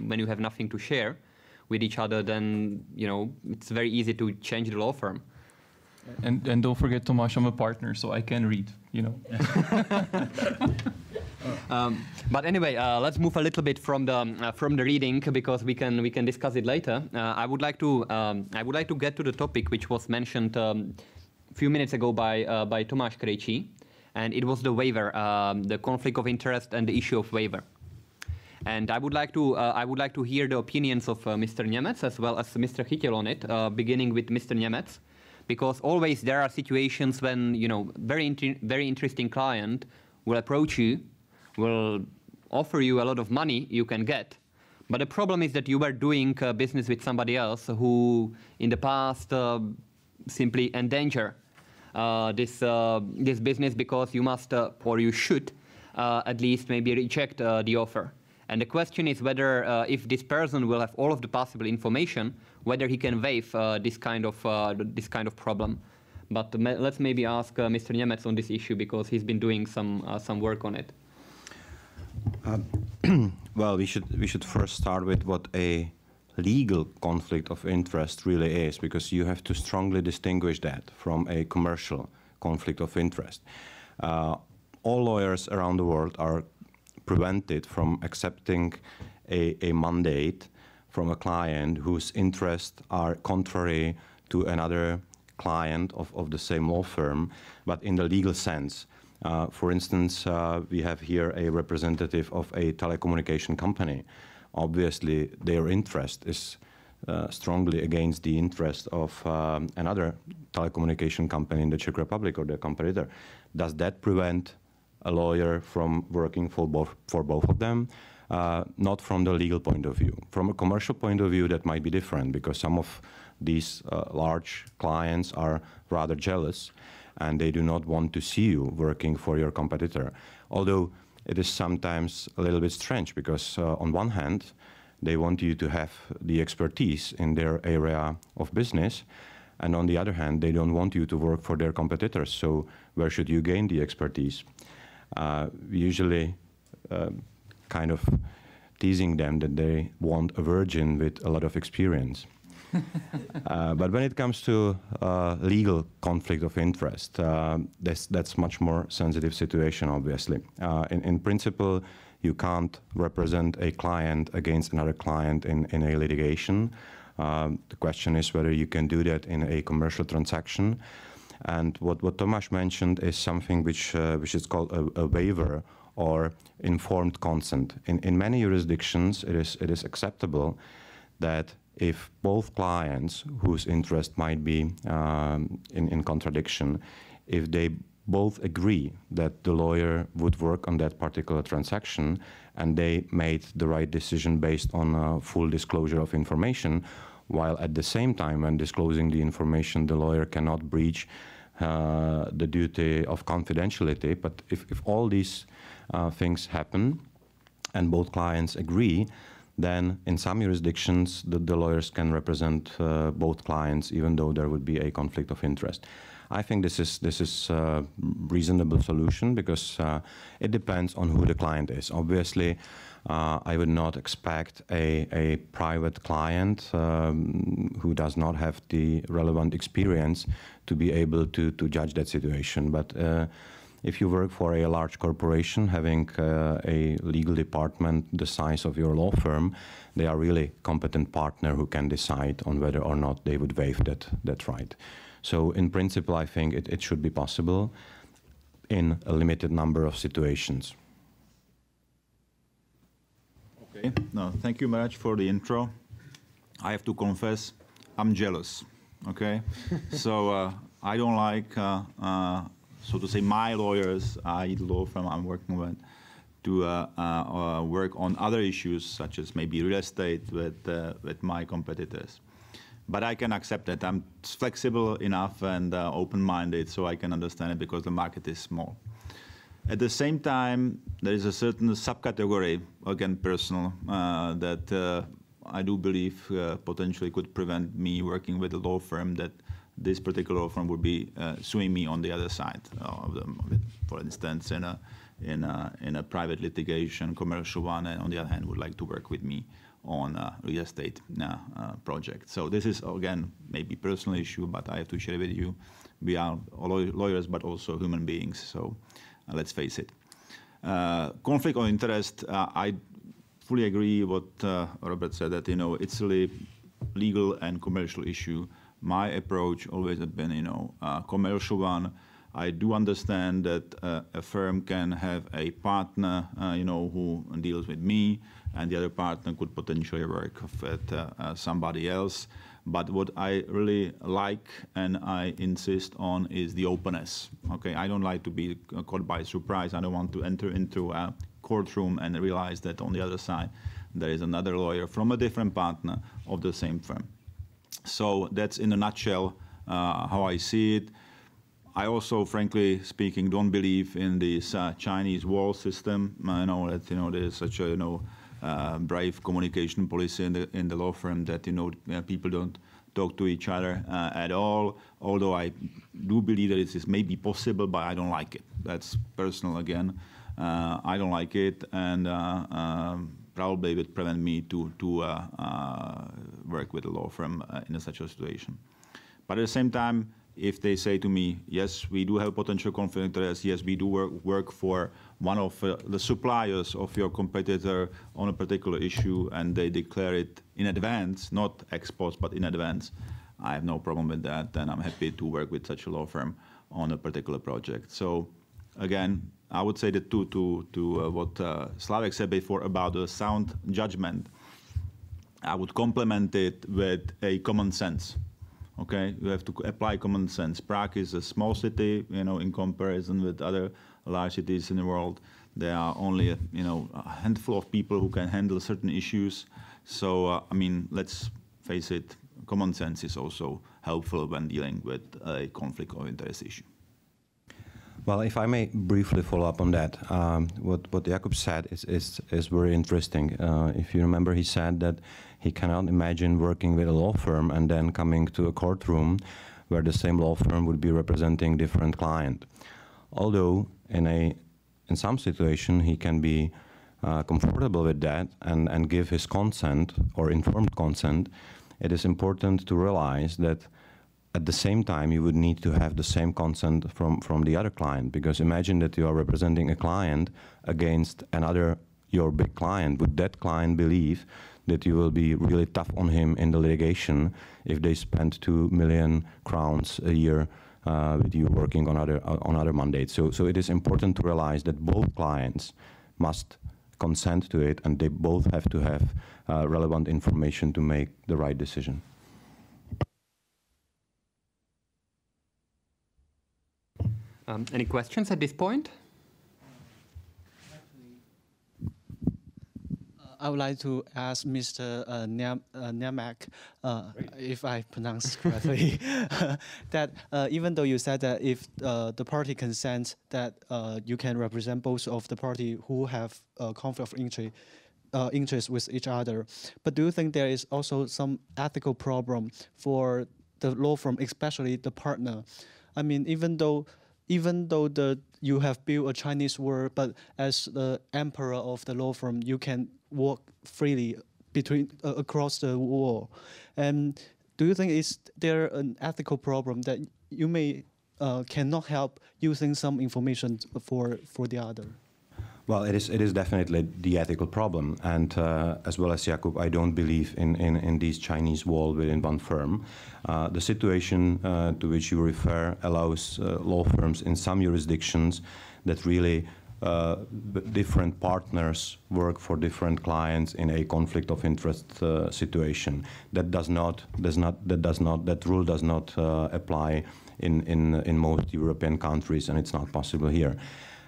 when you have nothing to share with each other, then it's very easy to change the law firm. And don't forget, Tomáš, I'm a partner, so I can read. But anyway, let's move a little bit from the reading, because we can discuss it later. I would like to get to the topic which was mentioned a few minutes ago by Tomáš Hülle, and it was the waiver, the conflict of interest and the issue of waiver. And I would like to hear the opinions of Mr. Němec as well as Mr. Chytil on it, beginning with Mr. Němec, because always there are situations when very interesting client will approach you, will offer you a lot of money you can get. But the problem is that you were doing business with somebody else who in the past simply endanger this business, because you must or you should at least maybe reject the offer. And the question is whether if this person will have all of the possible information, whether he can waive this kind of problem. But let's maybe ask Mr. Němec on this issue, because he's been doing some work on it. Well, we should first start with what a legal conflict of interest really is, because you have to strongly distinguish that from a commercial conflict of interest. All lawyers around the world are prevented from accepting a mandate from a client whose interests are contrary to another client of the same law firm, but in the legal sense. For instance, we have here a representative of a telecommunication company. Obviously, their interest is strongly against the interest of another telecommunication company in the Czech Republic or their competitor. Does that prevent a lawyer from working for both of them? Not from the legal point of view. From a commercial point of view, that might be different, because some of these large clients are rather jealous, and they do not want to see you working for your competitor. Although it is sometimes a little bit strange, because on one hand, they want you to have the expertise in their area of business, and on the other hand, they don't want you to work for their competitors. So where should you gain the expertise? Usually kind of teasing them that they want a virgin with a lot of experience. But when it comes to legal conflict of interest, that's much more sensitive situation, obviously. In principle, you can't represent a client against another client in a litigation. The question is whether you can do that in a commercial transaction. And what Tomáš mentioned is something which is called a waiver or informed consent. In many jurisdictions, it is acceptable that if both clients whose interest might be in contradiction, if they both agree that the lawyer would work on that particular transaction and they made the right decision based on full disclosure of information, while at the same time when disclosing the information the lawyer cannot breach the duty of confidentiality. But if all these things happen and both clients agree, then in some jurisdictions the lawyers can represent both clients even though there would be a conflict of interest. I think this is a reasonable solution because it depends on who the client is. Obviously, I would not expect a private client who does not have the relevant experience to be able to judge that situation. But if you work for a large corporation, having a legal department the size of your law firm, they are really competent partner who can decide on whether or not they would waive that right. So in principle, I think it should be possible in a limited number of situations. Okay, no, thank you very much for the intro. I have to confess, I'm jealous, okay? So I don't like, so to say, my lawyers, the law firm I'm working with, to work on other issues, such as maybe real estate with my competitors. But I can accept that. I'm flexible enough and open-minded, so I can understand it because the market is small. At the same time, there is a certain subcategory, again personal, that I do believe potentially could prevent me working with a law firm, that this particular law firm would be suing me on the other side of them. For instance, in a private litigation, commercial one, and on the other hand would like to work with me on a real estate project. So this is, again, maybe personal issue, but I have to share with you. We are lawyers, but also human beings, so let's face it. Conflict of interest, I fully agree what Robert said, that, it's a legal and commercial issue. My approach always has been, a commercial one. I do understand that a firm can have a partner, who deals with me, and the other partner could potentially work with somebody else. But what I really like and I insist on is the openness. Okay, I don't like to be caught by surprise. I don't want to enter into a courtroom and realize that on the other side there is another lawyer from a different partner of the same firm. So that's in a nutshell how I see it. I also, frankly speaking, don't believe in this Chinese wall system. I know that there's such a brave communication policy in the law firm that people don't talk to each other at all. Although I do believe that it is maybe possible, but I don't like it. That's personal again. I don't like it, and probably it would prevent me to work with a law firm in such a situation. But at the same time, if they say to me, yes, we do have potential conflict of interest, yes, we do work for one of the suppliers of your competitor on a particular issue, and they declare it in advance, not ex post, but in advance, I have no problem with that, and I'm happy to work with such a law firm on a particular project. So, again, I would say that to what Slavek said before about the sound judgment, I would complement it with a common sense. Okay, you have to apply common sense. Prague is a small city, in comparison with other large cities in the world. There are only, a handful of people who can handle certain issues. So, let's face it, common sense is also helpful when dealing with a conflict of interest issue. Well, if I may briefly follow up on that, what Jakub said is very interesting. If you remember, he said that he cannot imagine working with a law firm and then coming to a courtroom where the same law firm would be representing different client. Although in some situation he can be comfortable with that and give his consent or informed consent, it is important to realize that at the same time you would need to have the same consent from the other client, because imagine that you are representing a client against another, your big client. Would that client believe that you will be really tough on him in the litigation if they spend 2 million crowns a year with you working on other mandates. So it is important to realize that both clients must consent to it, and they both have to have relevant information to make the right decision. Any questions at this point? I would like to ask Mr. Niemek, if I pronounce correctly, that even though you said that if the party consents, that you can represent both of the party who have a conflict of interest with each other, but do you think there is also some ethical problem for the law firm, especially the partner? I mean, even though you have built a Chinese word, but as the emperor of the law firm, you can walk freely across the wall. And do you think is there an ethical problem that you may cannot help using some information for the other? Well, it is definitely the ethical problem, and as well as Jakub, I don't believe in these Chinese wall within one firm. The situation to which you refer allows law firms in some jurisdictions that really different partners work for different clients in a conflict of interest situation. That rule does not apply in most European countries, and it's not possible here.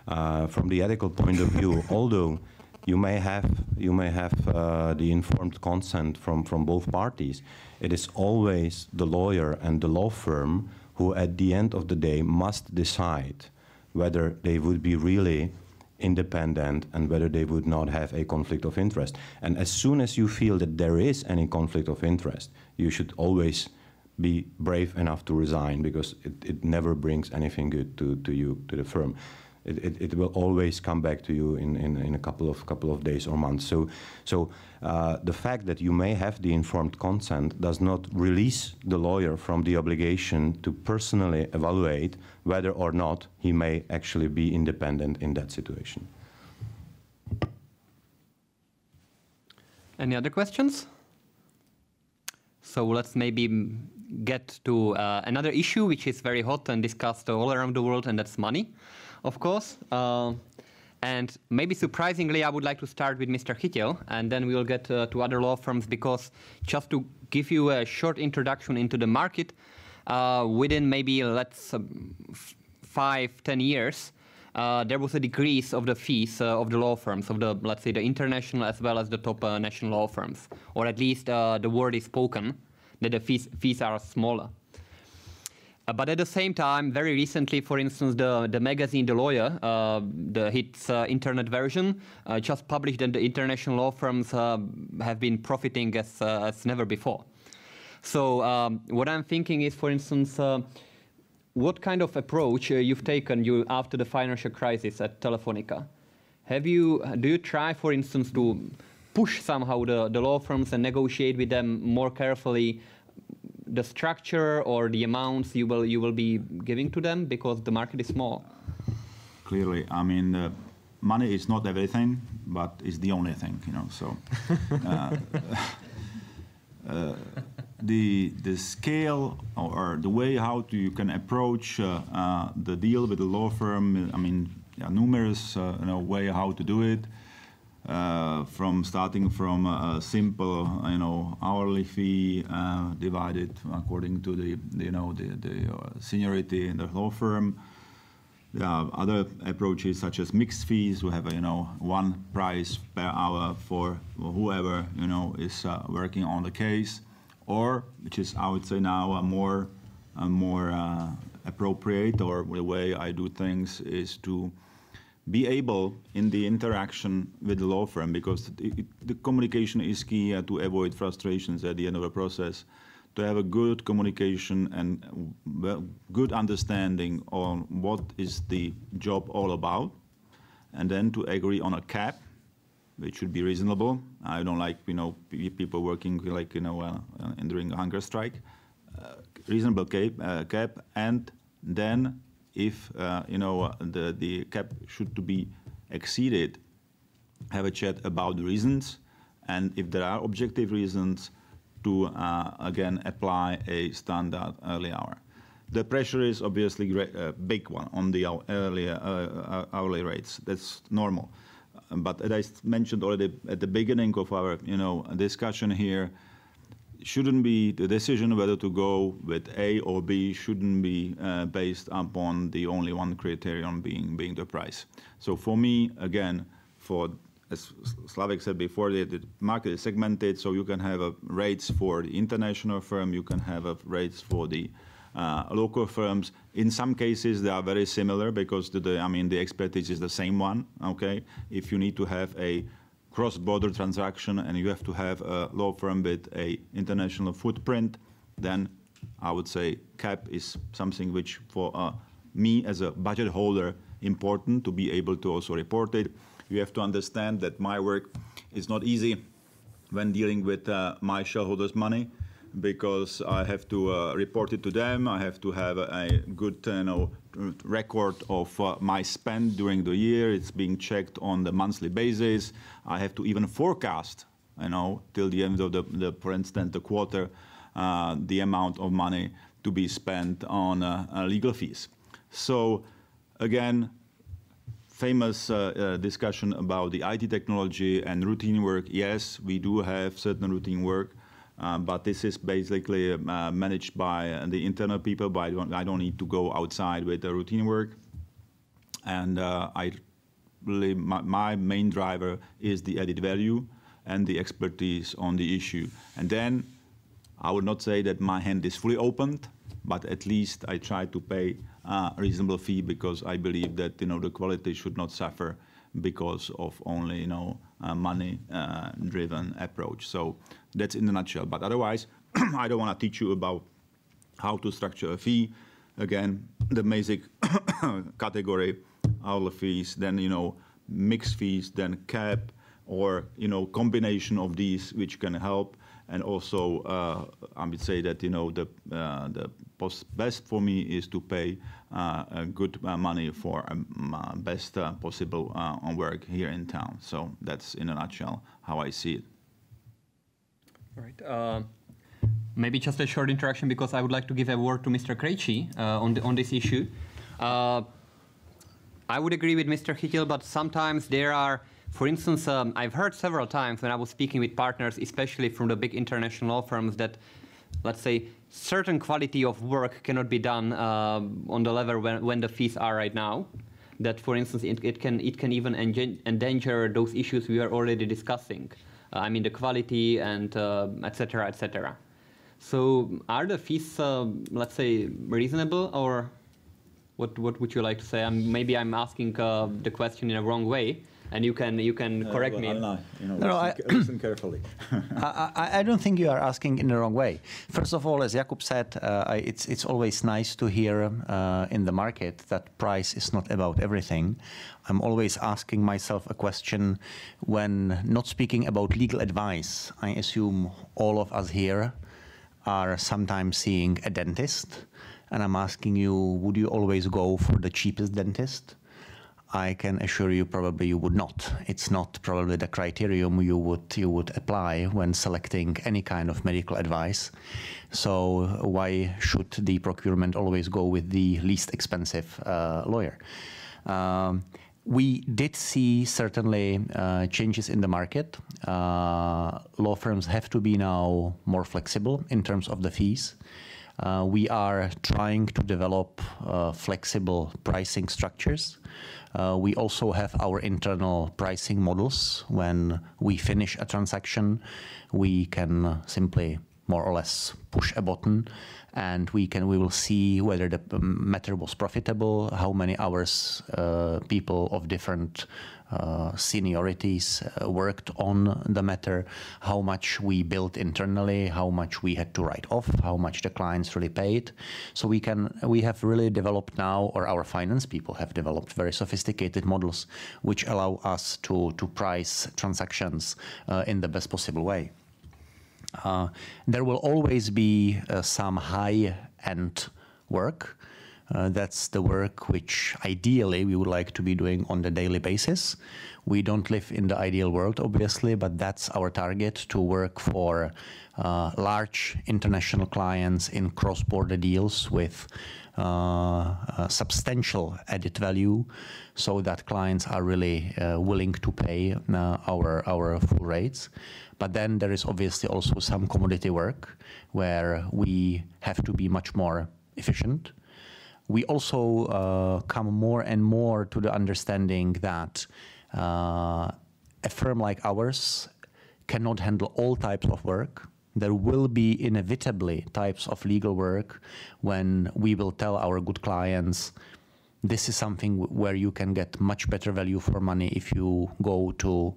From the ethical point of view, although you may have the informed consent from both parties, it is always the lawyer and the law firm who, at the end of the day, must decide whether they would be really independent and whether they would not have a conflict of interest. And as soon as you feel that there is any conflict of interest, you should always be brave enough to resign, because it never brings anything good to you, to the firm. It will always come back to you in a couple of days or months. So the fact that you may have the informed consent does not release the lawyer from the obligation to personally evaluate whether or not he may actually be independent in that situation. Any other questions? So let's maybe get to another issue which is very hot and discussed all around the world, and that's money, of course. And maybe surprisingly, I would like to start with Mr. Chytil, and then we will get to other law firms, because just to give you a short introduction into the market, within maybe, let's 5-10 years, there was a decrease of the fees of the law firms, of the, let's say, the international as well as the top national law firms, or at least the word is spoken that the fees are smaller. But at the same time, very recently, for instance, the magazine The Lawyer, its internet version, just published that the international law firms have been profiting as never before. So what I'm thinking is, for instance, what kind of approach you've taken after the financial crisis at Telefónica? Do you try, for instance, to push somehow the law firms and negotiate with them more carefully the structure or the amounts you will be giving to them, because the market is small? Clearly, I mean, money is not everything, but it's the only thing, you know. So the scale or the way how you can approach the deal with the law firm, I mean, numerous way how to do it. Starting from a simple, hourly fee divided according to the seniority in the law firm. There are other approaches such as mixed fees. We have one price per hour for whoever is working on the case, or which is, I would say now, a more appropriate, or the way I do things is to be able, in the interaction with the law firm, because the communication is key to avoid frustrations at the end of the process, to have a good communication and good understanding on what is the job all about, and then to agree on a cap, which should be reasonable. I don't like people working like during a hunger strike. Reasonable cap, and then if the cap should to be exceeded, have a chat about the reasons, and if there are objective reasons, to again apply a standard early hour. The pressure is obviously a big one on the hourly rates. That's normal. But as I mentioned already at the beginning of our discussion here, shouldn't be the decision whether to go with A or B shouldn't be based upon the only one criterion being the price. So for me, again, as Slavek said before, the market is segmented, so you can have rates for the international firm, you can have rates for the local firms. In some cases, they are very similar because the expertise is the same one. Okay, if you need to have a cross-border transaction and you have to have a law firm with a international footprint, then I would say CAP is something which for me as a budget holder important to be able to also report it. You have to understand that my work is not easy when dealing with my shareholders' money, because I have to report it to them. I have to have a good record of my spend during the year. It's being checked on the monthly basis. I have to even forecast, till the end of for instance, the quarter, the amount of money to be spent on legal fees. So again, famous discussion about the IT technology and routine work. Yes, we do have certain routine work. But this is basically managed by the internal people, but I don't need to go outside with the routine work. And my main driver is the added value and the expertise on the issue. And then I would not say that my hand is fully opened, but at least I try to pay a reasonable fee, because I believe that the quality should not suffer because of only money-driven approach. So that's in a nutshell. But otherwise, I don't want to teach you about how to structure a fee. Again, the basic category, hourly fees, then mixed fees, then cap, or combination of these which can help. And also, I would say that the best for me is to pay good money for best possible work here in town. So that's in a nutshell how I see it. All right. Maybe just a short introduction, because I would like to give a word to Mr. Krejci on this issue. I would agree with Mr. Chytil, but sometimes there are, for instance, I've heard several times when I was speaking with partners, especially from the big international law firms, that, let's say, certain quality of work cannot be done on the level when the fees are right now. That, for instance, it can even endanger those issues we are already discussing. I mean, the quality and et cetera, et cetera. So are the fees, let's say, reasonable, or what would you like to say? Maybe I'm asking the question in a wrong way, and you can correct me. Listen carefully. I don't think you are asking in the wrong way. First of all, as Jakub said, it's always nice to hear in the market that price is not about everything. I'm always asking myself a question when not speaking about legal advice. I assume all of us here are sometimes seeing a dentist, and I'm asking you, would you always go for the cheapest dentist? I can assure you probably you would not. It's not probably the criterion you would apply when selecting any kind of medical advice. So why should the procurement always go with the least expensive lawyer? We did see certainly changes in the market. Law firms have to be now more flexible in terms of the fees. We are trying to develop flexible pricing structures. We also have our internal pricing models. When we finish a transaction, we can simply more or less push a button, and we will see whether the matter was profitable, how many hours people of different seniorities worked on the matter, how much we built internally, how much we had to write off, how much the clients really paid. So we have really developed now, or our finance people have developed very sophisticated models which allow us to price transactions in the best possible way. There will always be some high-end work That's the work which ideally we would like to be doing on a daily basis. We don't live in the ideal world, obviously, but that's our target, to work for large international clients in cross-border deals with substantial added value, so that clients are really willing to pay our full rates. But then there is obviously also some commodity work where we have to be much more efficient. We also come more and more to the understanding that a firm like ours cannot handle all types of work. There will be inevitably types of legal work when we will tell our good clients, this is something where you can get much better value for money if you go to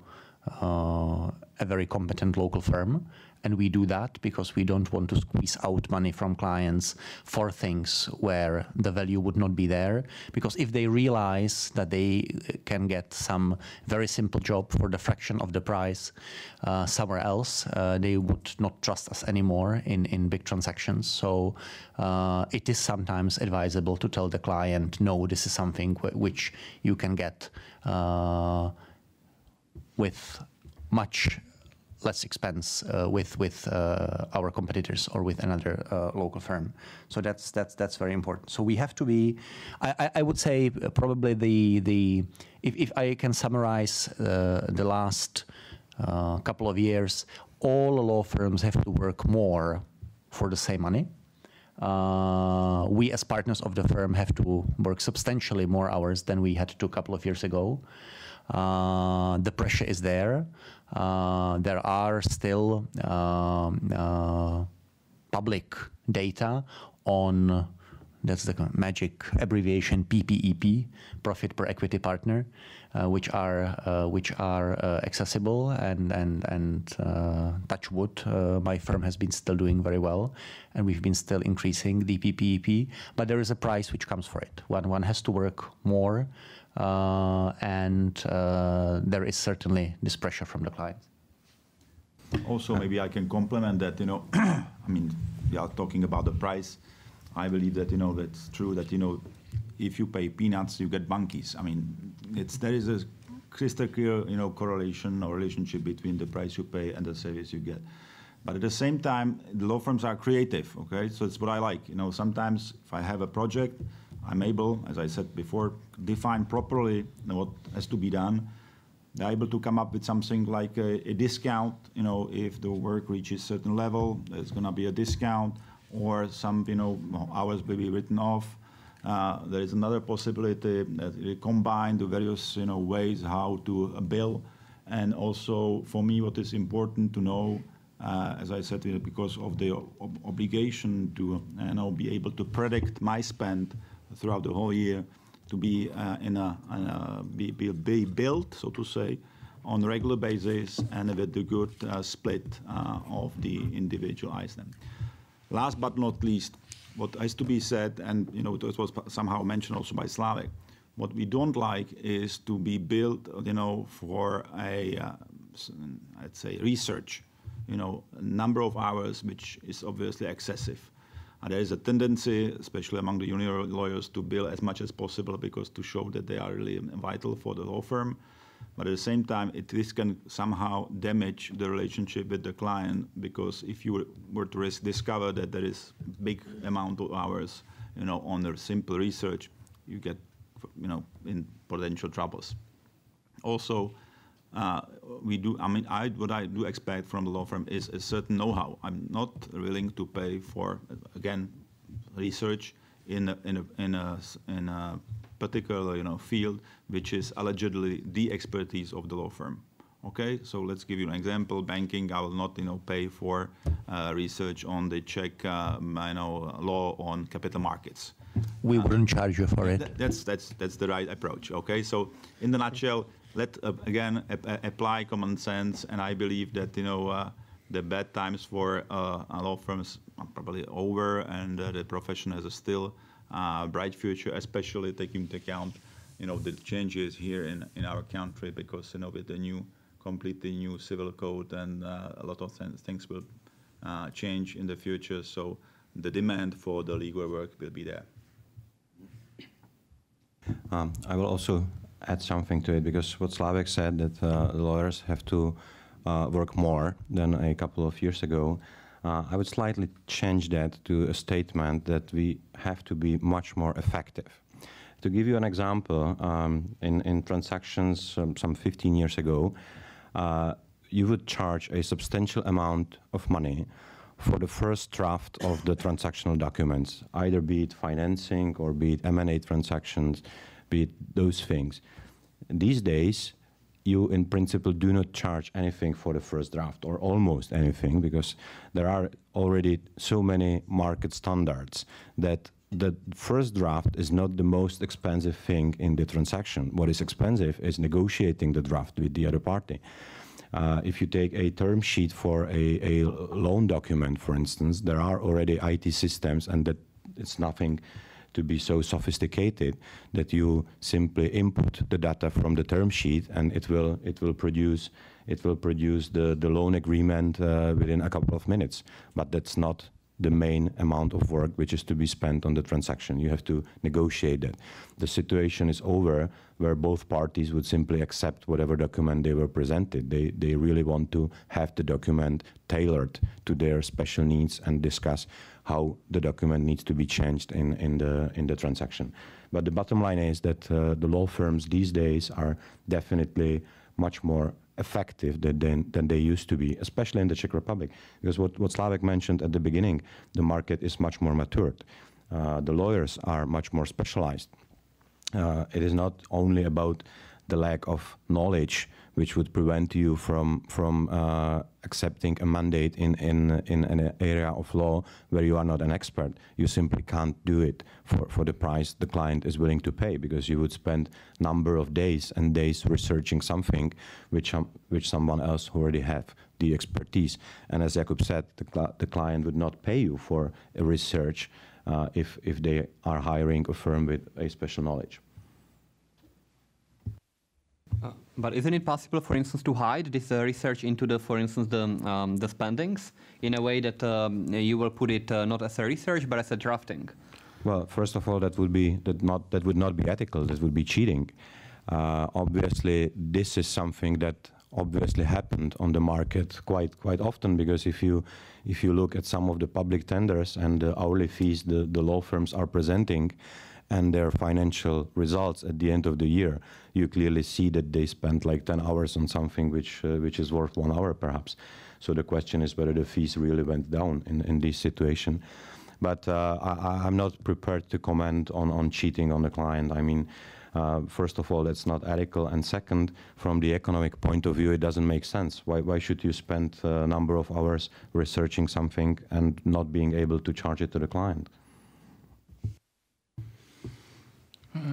a very competent local firm. And we do that because we don't want to squeeze out money from clients for things where the value would not be there. Because if they realize that they can get some very simple job for the fraction of the price somewhere else, they would not trust us anymore in big transactions. So it is sometimes advisable to tell the client, no, this is something which you can get with much less expense with our competitors or with another local firm. So that's very important. So we have to be, I would say probably if I can summarize the last couple of years, all law firms have to work more for the same money. We as partners of the firm have to work substantially more hours than we had to a couple of years ago. The pressure is there. There are still public data on, that's the magic abbreviation, PPEP, profit per equity partner, which are accessible, and touch wood, my firm has been still doing very well, and we've been still increasing the PPEP, but there is a price which comes for it. One has to work more, and there is certainly this pressure from the clients. Also, maybe I can complement that, I mean, we are talking about the price. I believe that, that's true that, if you pay peanuts, you get monkeys. I mean, there is a crystal clear, correlation or relationship between the price you pay and the service you get. But at the same time, the law firms are creative, okay? So it's what I like. Sometimes if I have a project, I'm able, as I said before, define properly what has to be done. They're able to come up with something like a discount. If the work reaches a certain level, there's going to be a discount, or some, hours will be written off. There is another possibility that we combine the various, ways how to bill. And also, for me, what is important to know, as I said, because of the obligation to be able to predict my spend throughout the whole year, to be be built, so to say, on a regular basis and with the good split of the individual items. Last but not least, what has to be said, and it was somehow mentioned also by Slavek, what we don't like is to be built, for a, I'd say, research, number of hours, which is obviously excessive. There is a tendency, especially among the junior lawyers, to bill as much as possible because to show that they are really vital for the law firm. But at the same time, this can somehow damage the relationship with the client, because if you were to discover that there is big amount of hours, on the simple research, you get, in potential troubles. Also, what I do expect from the law firm is a certain know-how. I'm not willing to pay for, again, research in a particular field which is allegedly the expertise of the law firm. Okay, so let's give you an example. Banking, I will not pay for research on the Czech law on capital markets. We wouldn't charge you for it. That's the right approach. Okay, so in the nutshell, let again apply common sense, and I believe that the bad times for law firms are probably over, and the profession has a still bright future, especially taking into account the changes here in our country, because with the completely new civil code, and a lot of things will change in the future. So the demand for the legal work will be there. I will also add something to it, because what Slavek said, that lawyers have to work more than a couple of years ago. I would slightly change that to a statement that we have to be much more effective. To give you an example, in transactions some 15 years ago, you would charge a substantial amount of money for the first draft of the transactional documents, either be it financing or be it M&A transactions, be it those things. These days, you in principle do not charge anything for the first draft, or almost anything, because there are already so many market standards that the first draft is not the most expensive thing in the transaction. What is expensive is negotiating the draft with the other party. If you take a term sheet for a loan document, for instance, there are already IT systems, and that it's nothing to be so sophisticated that you simply input the data from the term sheet and it will produce the loan agreement within a couple of minutes. But that's not the main amount of work which is to be spent on the transaction. You have to negotiate that. The situation is over where both parties would simply accept whatever document they were presented. They really want to have the document tailored to their special needs and discuss how the document needs to be changed in the transaction. But the bottom line is that the law firms these days are definitely much more effective than they used to be, especially in the Czech Republic. Because what Slavek mentioned at the beginning, the market is much more matured. The lawyers are much more specialized. It is not only about the lack of knowledge which would prevent you from accepting a mandate in an area of law where you are not an expert. You simply can't do it for the price the client is willing to pay, because you would spend number of days and days researching something which someone else already have the expertise. And as Jakub said, the client would not pay you for a research if they are hiring a firm with a special knowledge. But isn't it possible, for instance, to hide this research into the, for instance, the spendings in a way that you will put it not as a research but as a drafting? Well, first of all, that would not be ethical. That would be cheating. Obviously, this is something that obviously happened on the market quite often, because if you look at some of the public tenders and the hourly fees the law firms are presenting, and their financial results at the end of the year, you clearly see that they spent like 10 hours on something which is worth 1 hour perhaps. So the question is whether the fees really went down in this situation. But I'm not prepared to comment on cheating on the client. I mean, first of all, that's not ethical, and second, from the economic point of view, it doesn't make sense. Why should you spend a number of hours researching something and not being able to charge it to the client?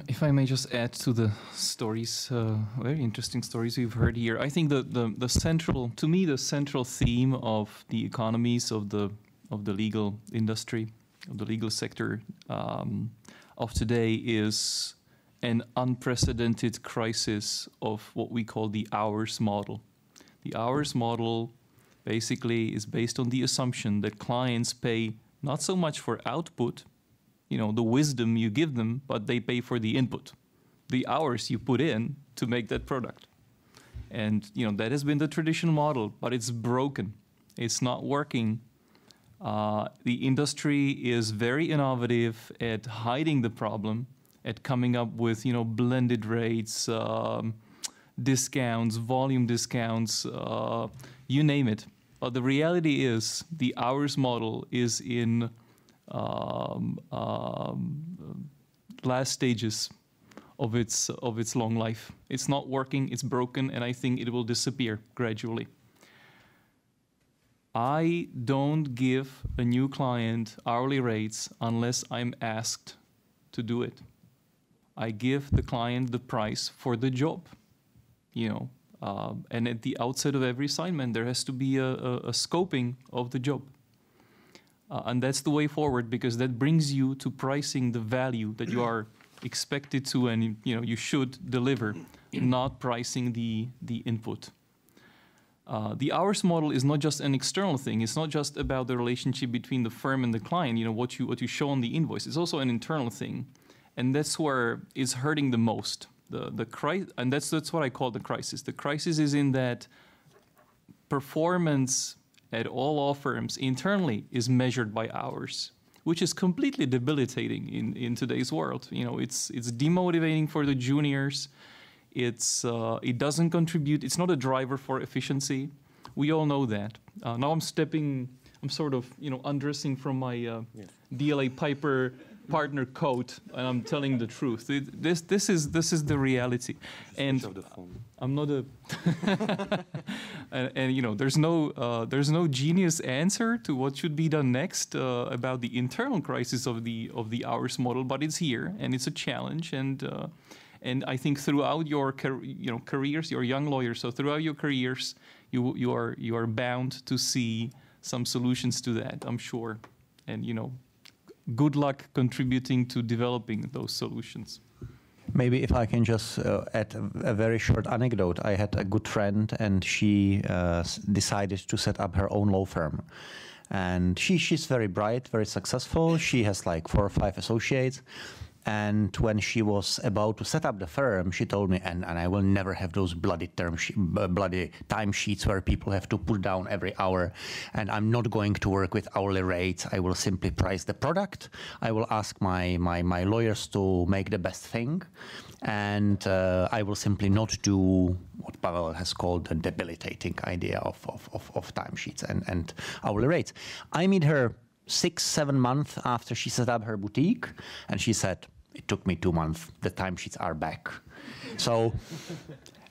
If I may just add to the stories, very interesting stories we've heard here. I think the central theme of the economies of the legal industry, of the legal sector of today is an unprecedented crisis of what we call the hours model. The hours model basically is based on the assumption that clients pay not so much for output, the wisdom you give them, but they pay for the input, the hours you put in to make that product. And that has been the traditional model, but it's broken. It's not working. The industry is very innovative at hiding the problem, at coming up with blended rates, discounts, volume discounts, you name it. But the reality is the hours model is in last stages of its long life. It's not working, it's broken, and I think it will disappear gradually. I don't give a new client hourly rates unless I'm asked to do it. I give the client the price for the job, and at the outset of every assignment there has to be a scoping of the job. And that's the way forward, because that brings you to pricing the value that you are expected to and you should deliver, not pricing the input. The hours model is not just an external thing. It's not just about the relationship between the firm and the client, what you show on the invoice. It's also an internal thing. And that's where it's hurting the most. And that's what I call the crisis. The crisis is in that performance at all law firms internally is measured by hours, which is completely debilitating in today's world. You know, it's demotivating for the juniors. It doesn't contribute. It's not a driver for efficiency. We all know that. Now I'm sort of, you know, undressing from my DLA Piper partner coat, and I'm telling the truth. This is the reality. And I'm not a and you know, there's no genius answer to what should be done next about the internal crisis of the hours model, but it's here and it's a challenge. And I think throughout your careers, you're young lawyers, so throughout your careers, you are bound to see some solutions to that, I'm sure. And you know, good luck contributing to developing those solutions. Maybe if I can just add a very short anecdote. I had a good friend, and she decided to set up her own law firm. And she's very bright, very successful. She has like 4 or 5 associates. And when she was about to set up the firm, she told me, and I will never have those bloody timesheets where people have to put down every hour. And I'm not going to work with hourly rates. I will simply price the product. I will ask my lawyers to make the best thing. And I will simply not do what Pavel has called the debilitating idea of timesheets and hourly rates. I meet her 6-7 months after she set up her boutique, and she said, it took me 2 months, the timesheets are back. So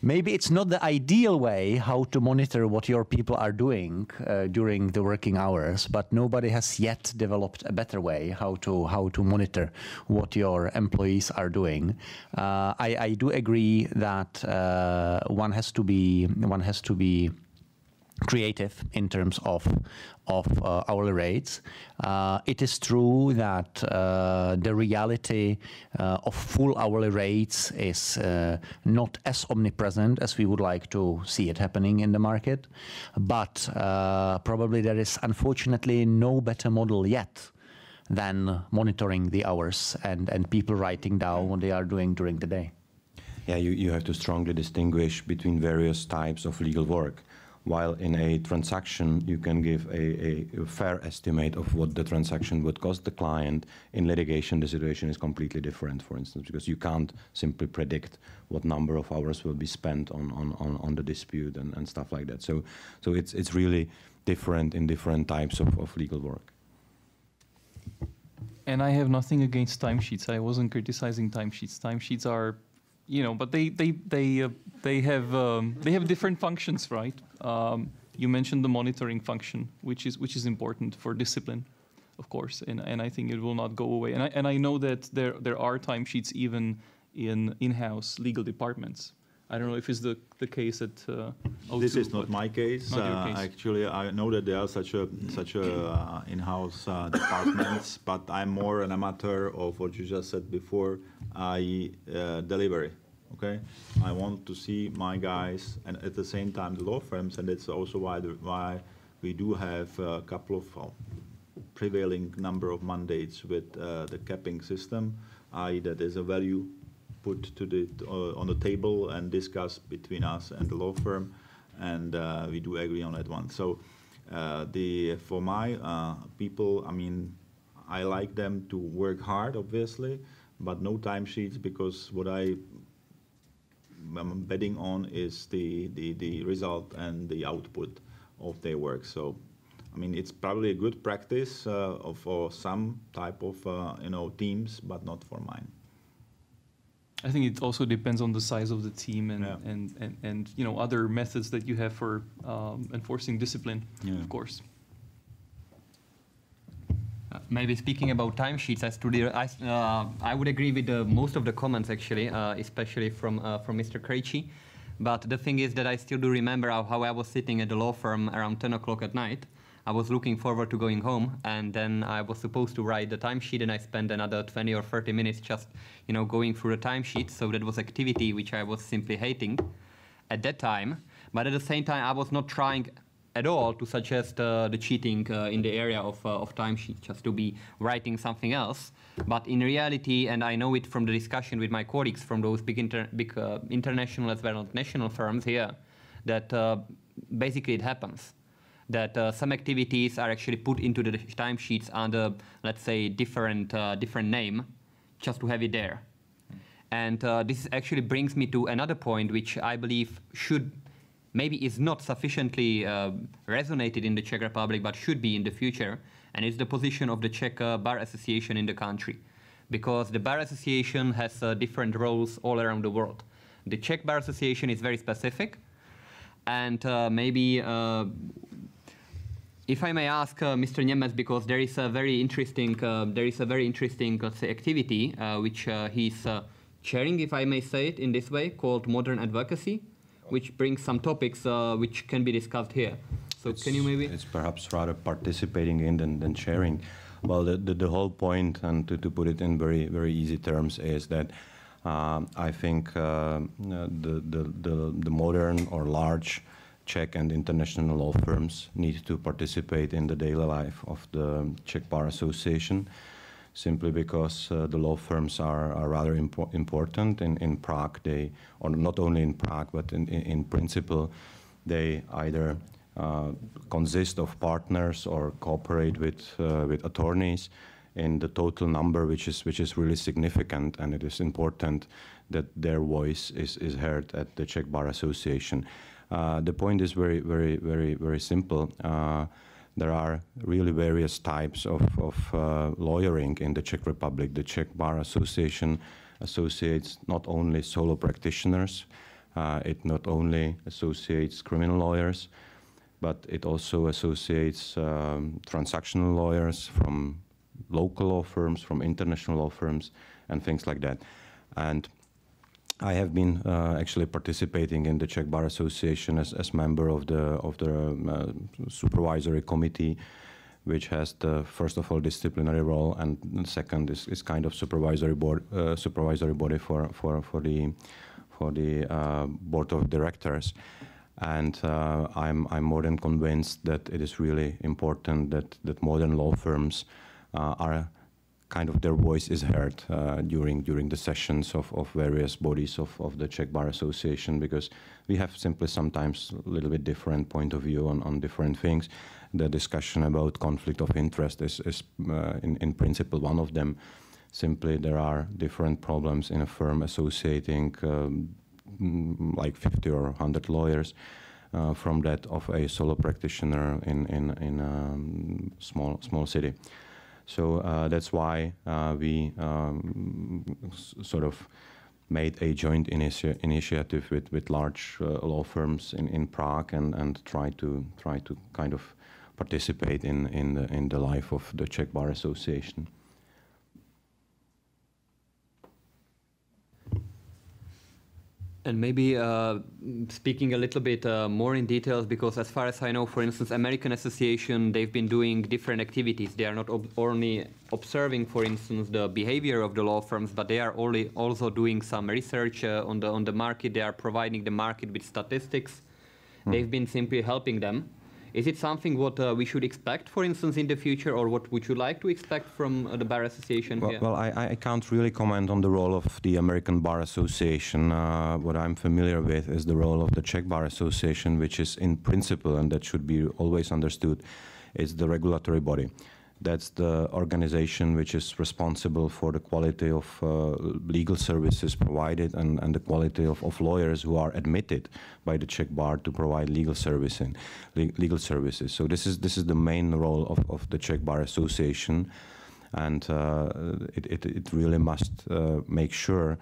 maybe it's not the ideal way how to monitor what your people are doing during the working hours, but nobody has yet developed a better way how to monitor what your employees are doing. I do agree that one has to be creative in terms of hourly rates. It is true that the reality of full hourly rates is not as omnipresent as we would like to see it happening in the market, but probably there is unfortunately no better model yet than monitoring the hours and people writing down what they are doing during the day. Yeah, you have to strongly distinguish between various types of legal work. While in a transaction, you can give a fair estimate of what the transaction would cost the client. In litigation, the situation is completely different, for instance, because you can't simply predict what number of hours will be spent on the dispute and stuff like that. So it's really different in different types of legal work. And I have nothing against timesheets. I wasn't criticizing timesheets. Timesheets are, you know, but they have different functions, right? You mentioned the monitoring function, which is important for discipline, of course, and I think it will not go away. And I know that there are timesheets even in in-house legal departments. I don't know if it's the case at O2. This is not my case. Not your case. Actually, I know that there are such a in-house departments, but I'm more an amateur of what you just said before, i.e. delivery. Okay, I want to see my guys, and at the same time the law firms, and that's also why we do have a couple of prevailing number of mandates with the capping system, i.e. that there's a value put to on the table and discussed between us and the law firm, and we do agree on that one. So for my people, I mean, I like them to work hard, obviously, but no timesheets, because what I'm betting on is the result and the output of their work. So, I mean, it's probably a good practice for some type of teams, but not for mine. I think it also depends on the size of the team and you know, other methods that you have for enforcing discipline, of course. Maybe speaking about timesheets, I would agree with most of the comments, actually, especially from Mr. Krejci. But the thing is that I still do remember how I was sitting at the law firm around 10 o'clock at night. I was looking forward to going home, and then I was supposed to write the timesheet, and I spent another 20 or 30 minutes just, you know, going through the timesheet. So that was activity which I was simply hating at that time. But at the same time, I was not trying at all to suggest the cheating in the area of timesheet, just to be writing something else. But in reality, and I know it from the discussion with my colleagues from those big international as well as national firms here, that basically it happens. That some activities are actually put into the timesheets under, let's say, different name, just to have it there. And this actually brings me to another point, which I believe maybe is not sufficiently resonated in the Czech Republic, but should be in the future, and it's the position of the Czech Bar Association in the country. Because the Bar Association has different roles all around the world. The Czech Bar Association is very specific, and maybe if I may ask Mr. Němec, because there is a very interesting, let's say, activity which he's chairing, if I may say it in this way, called Modern Advocacy, which brings some topics which can be discussed here. So can you maybe? It's perhaps rather participating in than sharing. Well, the whole point, and to put it in very, very easy terms, is that I think the modern or large Czech and international law firms need to participate in the daily life of the Czech Bar Association, simply because the law firms are rather important in Prague. Or not only in Prague, but in principle, they either consist of partners or cooperate with attorneys in the total number, which is really significant, and it is important that their voice is heard at the Czech Bar Association. The point is very, very, very, very simple. There are really various types of lawyering in the Czech Republic. The Czech Bar Association associates not only solo practitioners, it not only associates criminal lawyers, but it also associates transactional lawyers from local law firms, from international law firms, and things like that. And I have been actually participating in the Czech Bar Association as member of the supervisory committee, which has the first of all disciplinary role, and second is kind of supervisory body for the board of directors. And I'm more than convinced that it is really important that modern law firms are kind of their voice is heard during the sessions of various bodies of the Czech Bar Association, because we have simply sometimes a little bit different point of view on different things. The discussion about conflict of interest is in principle one of them. Simply there are different problems in a firm associating like 50 or 100 lawyers from that of a solo practitioner in a small city. So that's why we sort of made a joint initiative with large law firms in Prague and try to kind of participate in the life of the Czech Bar Association. And maybe speaking a little bit more in details, because as far as I know, for instance, American Association, they've been doing different activities. They are not only observing, for instance, the behavior of the law firms, but they are also doing some research on the market. They are providing the market with statistics. They've been simply helping them. Is it something what we should expect, for instance, in the future, or what would you like to expect from the Bar Association here? Well, I can't really comment on the role of the American Bar Association. What I'm familiar with is the role of the Czech Bar Association, which is in principle, and that should be always understood, is the regulatory body. That's the organization which is responsible for the quality of legal services provided and the quality of lawyers who are admitted by the Czech Bar to provide legal services. So this is the main role of the Czech Bar Association, and it really must make sure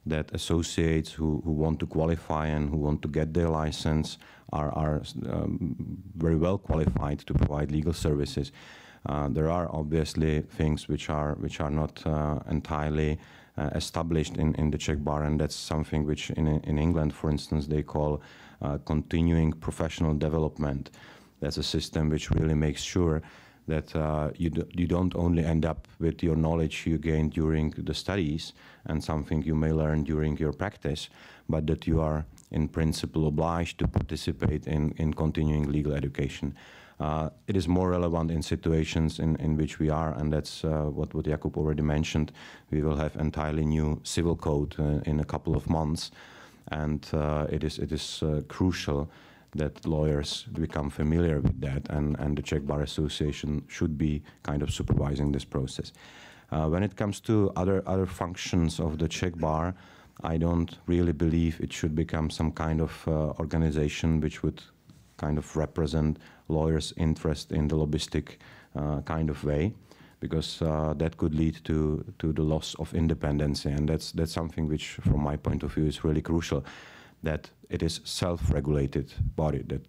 that associates who want to qualify and who want to get their license are very well qualified to provide legal services. There are obviously things which are not entirely established in the Czech Bar, and that's something which in England, for instance, they call continuing professional development. That's a system which really makes sure that you don't only end up with your knowledge you gained during the studies and something you may learn during your practice, but that you are in principle obliged to participate in continuing legal education. It is more relevant in situations in which we are, and that's what Jakub already mentioned. We will have entirely new civil code in a couple of months, and it is crucial that lawyers become familiar with that, and the Czech Bar Association should be kind of supervising this process. When it comes to other functions of the Czech Bar, I don't really believe it should become some kind of organization which would kind of represent lawyers' interest in the lobbyistic kind of way, because that could lead to the loss of independence, and that's something which, from my point of view, is really crucial. That it is self-regulated body, that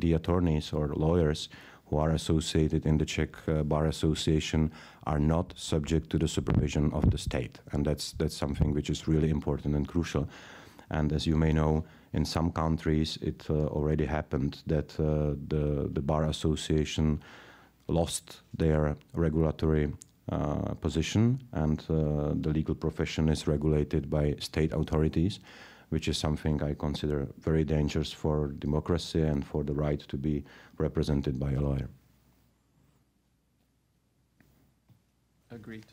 the attorneys or lawyers who are associated in the Czech Bar Association are not subject to the supervision of the state, and that's something which is really important and crucial. And as you may know, in some countries it already happened that the Bar Association lost their regulatory position, and the legal profession is regulated by state authorities, which is something I consider very dangerous for democracy and for the right to be represented by a lawyer. Agreed.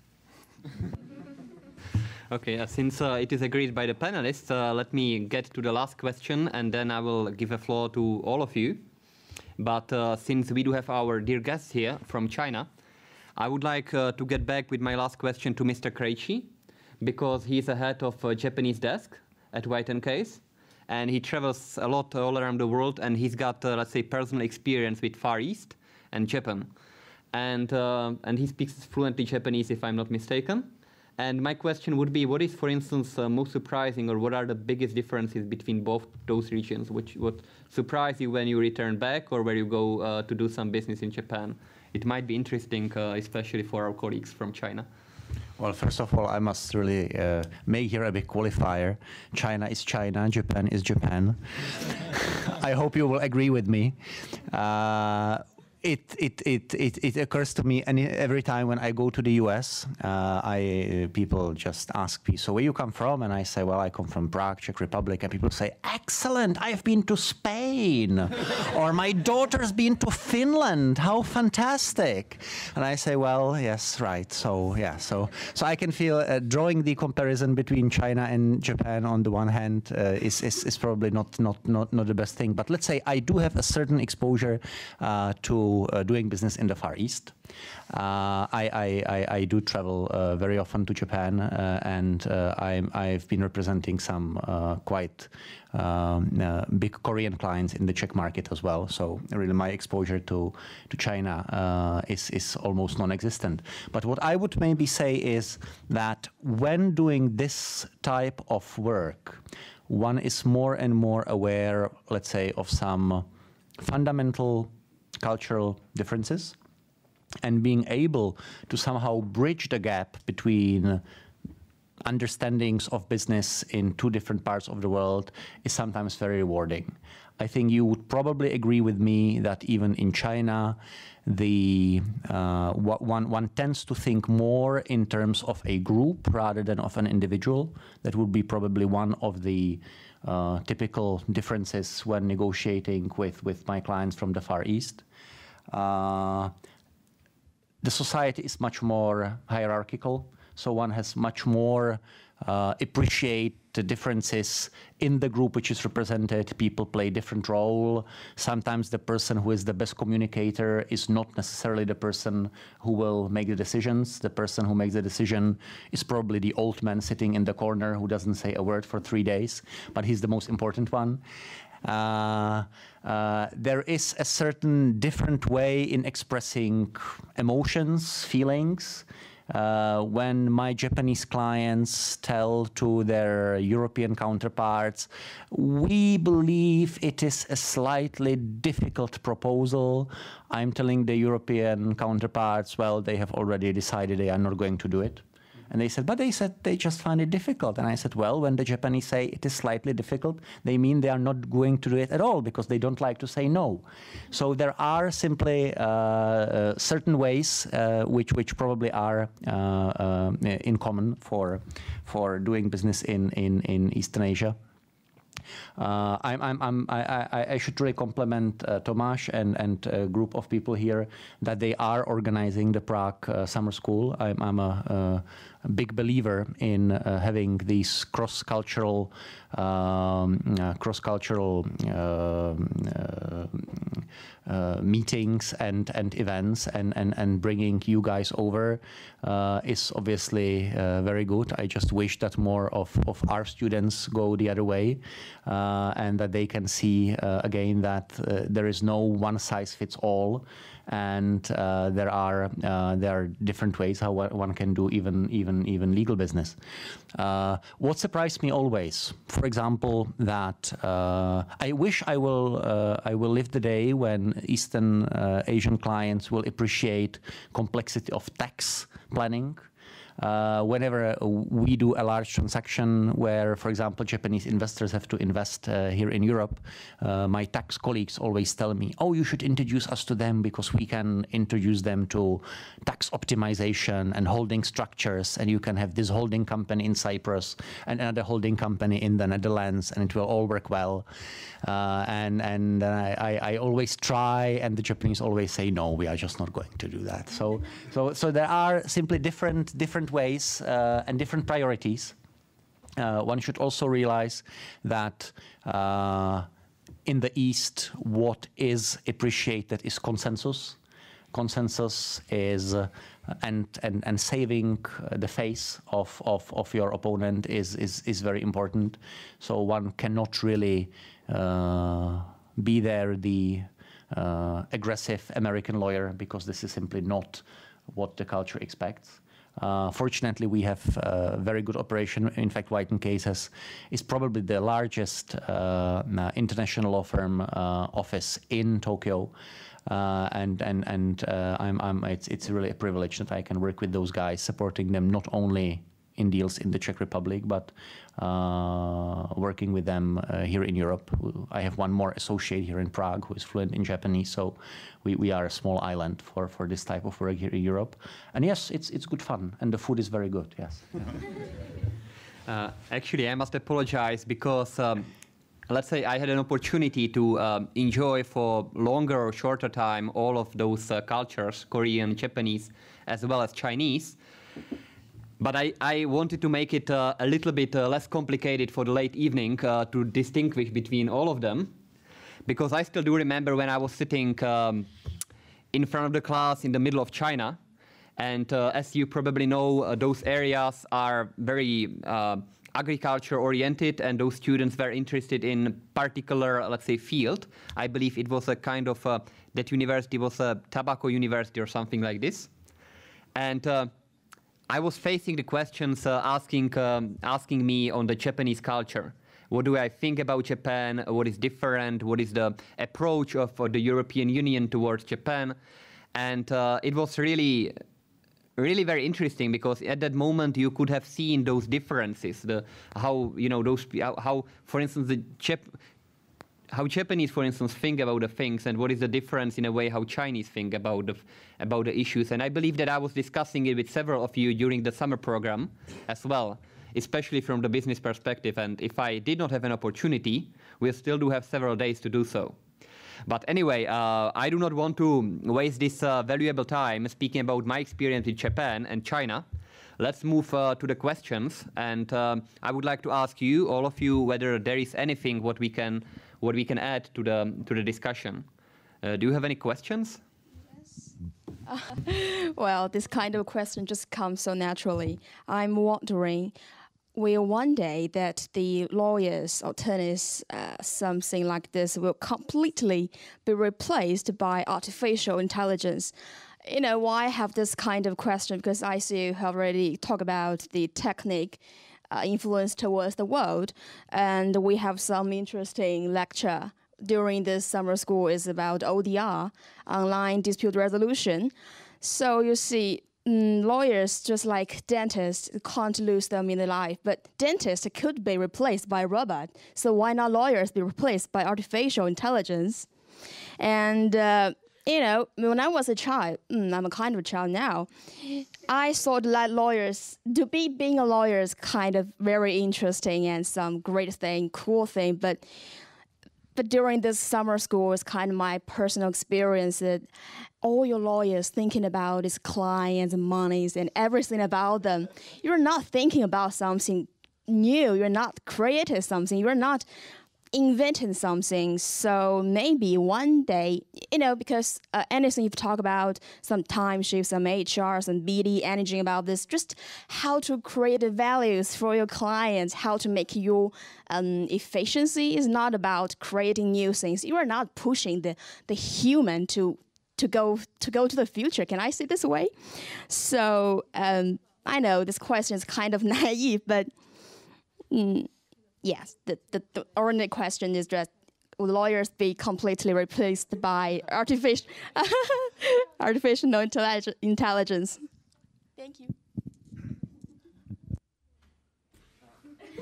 Okay, since it is agreed by the panelists, let me get to the last question, and then I will give a floor to all of you. But since we do have our dear guests here from China, I would like to get back with my last question to Mr. Krejci, because he's the head of a Japanese desk at White & Case, and he travels a lot all around the world, and he's got, let's say, personal experience with Far East and Japan. And he speaks fluently Japanese, if I'm not mistaken. And my question would be, what is, for instance, most surprising, or what are the biggest differences between both those regions? What surprised you when you return back, or where you go to do some business in Japan? It might be interesting, especially for our colleagues from China. Well, first of all, I must really make here a big qualifier. China is China, Japan is Japan. I hope you will agree with me. It occurs to me, and every time when I go to the US, people just ask me, so where you come from? And I say, well, I come from Prague, Czech Republic. And people say, excellent, I've been to Spain. Or my daughter's been to Finland. How fantastic. And I say, well, yes, right. So, yeah, so I can feel drawing the comparison between China and Japan on the one hand is probably not the best thing. But let's say I do have a certain exposure to doing business in the Far East. I do travel very often to Japan, and I've been representing some quite big Korean clients in the Czech market as well. So really my exposure to China is almost non-existent. But what I would maybe say is that when doing this type of work, one is more and more aware, let's say, of some fundamental cultural differences, and being able to somehow bridge the gap between understandings of business in two different parts of the world is sometimes very rewarding. I think you would probably agree with me that even in China, one tends to think more in terms of a group rather than of an individual. That would be probably one of the typical differences when negotiating with my clients from the Far East. The society is much more hierarchical, so one has much more appreciate the differences in the group which is represented. People play different role. Sometimes the person who is the best communicator is not necessarily the person who will make the decisions. The person who makes the decision is probably the old man sitting in the corner who doesn't say a word for 3 days, but he's the most important one. There is a certain different way in expressing emotions, feelings. When my Japanese clients tell to their European counterparts, we believe it is a slightly difficult proposal, I'm telling the European counterparts, well, they have already decided they are not going to do it. And they said, but they said they just find it difficult. And I said, well, when the Japanese say it is slightly difficult, they mean they are not going to do it at all because they don't like to say no. So there are simply certain ways which probably are in common for doing business in Eastern Asia. I should really compliment Tomáš and a group of people here that they are organizing the Prague Summer School. I'm a big believer in having these cross-cultural meetings and events, and bringing you guys over is obviously very good. I just wish that more of our students go the other way, and that they can see again that there is no one size fits all, and there are different ways how one can do even legal business. What surprised me always, for example, that I wish I will live the day when Eastern Asian clients will appreciate complexity of tax planning. Whenever we do a large transaction where, for example, Japanese investors have to invest here in Europe, my tax colleagues always tell me, oh, you should introduce us to them because we can introduce them to tax optimization and holding structures, and you can have this holding company in Cyprus and another holding company in the Netherlands, and it will all work well. And I always try, and the Japanese always say, no, we are just not going to do that. So there are simply different ways and different priorities. One should also realize that in the East, what is appreciated is consensus. Consensus is and saving the face of your opponent is very important. So one cannot really be there the aggressive American lawyer, because this is simply not what the culture expects. Fortunately, we have a very good operation. In fact, White & Case is probably the largest international law firm office in Tokyo, it's really a privilege that I can work with those guys, supporting them not only in deals in the Czech Republic, but working with them here in Europe. I have one more associate here in Prague who is fluent in Japanese, so we are a small island for this type of work here in Europe. And yes, it's good fun, and the food is very good, yes. Actually, I must apologize because let's say I had an opportunity to enjoy for longer or shorter time all of those cultures, Korean, Japanese, as well as Chinese. But I wanted to make it a little bit less complicated for the late evening to distinguish between all of them. Because I still do remember when I was sitting in front of the class in the middle of China. And as you probably know, those areas are very agriculture oriented, and those students were interested in particular, let's say, field. I believe it was a kind of, that university was a tobacco university or something like this. And I was facing the questions asking me on the Japanese culture. What do I think about Japan? What is different? What is the approach of the European Union towards Japan? And it was really very interesting, because at that moment you could have seen those differences, how for instance how Japanese, for instance, think about the things, and what is the difference in a way how Chinese think about the issues. And I believe that I was discussing it with several of you during the summer program as well, especially from the business perspective. And if I did not have an opportunity, we still do have several days to do so. But anyway, I do not want to waste this valuable time speaking about my experience in Japan and China. Let's move to the questions. And I would like to ask you, all of you, whether there is anything what we can add to the discussion. Do you have any questions? Yes. Well, this kind of question just comes so naturally. I'm wondering, will one day that the lawyers, attorneys, something like this will completely be replaced by artificial intelligence? You know, why I have this kind of question? Because I see you have already talked about the technique influence towards the world, and we have some interesting lecture during this summer school is about ODR, online dispute resolution. So you see, lawyers, just like dentists, can't lose them in their life, but dentists could be replaced by a robot. So why not lawyers be replaced by artificial intelligence? And you know, when I was a child, I'm a kind of a child now, I thought that being a lawyer is kind of very interesting and some great thing, cool thing, but during this summer school, it's kind of my personal experience that all your lawyers thinking about is clients and monies and everything about them. You're not thinking about something new. You're not creating something. You're not inventing something. So maybe one day, you know, because anything you've talked about, some time shift, some HR, some BD, anything about this, just how to create the values for your clients, how to make your efficiency is not about creating new things. You are not pushing the human to go to the future. Can I say this way? So I know this question is kind of naive, but yes, the ordinary question is just, will lawyers be completely replaced by artificial intelligence? Thank you.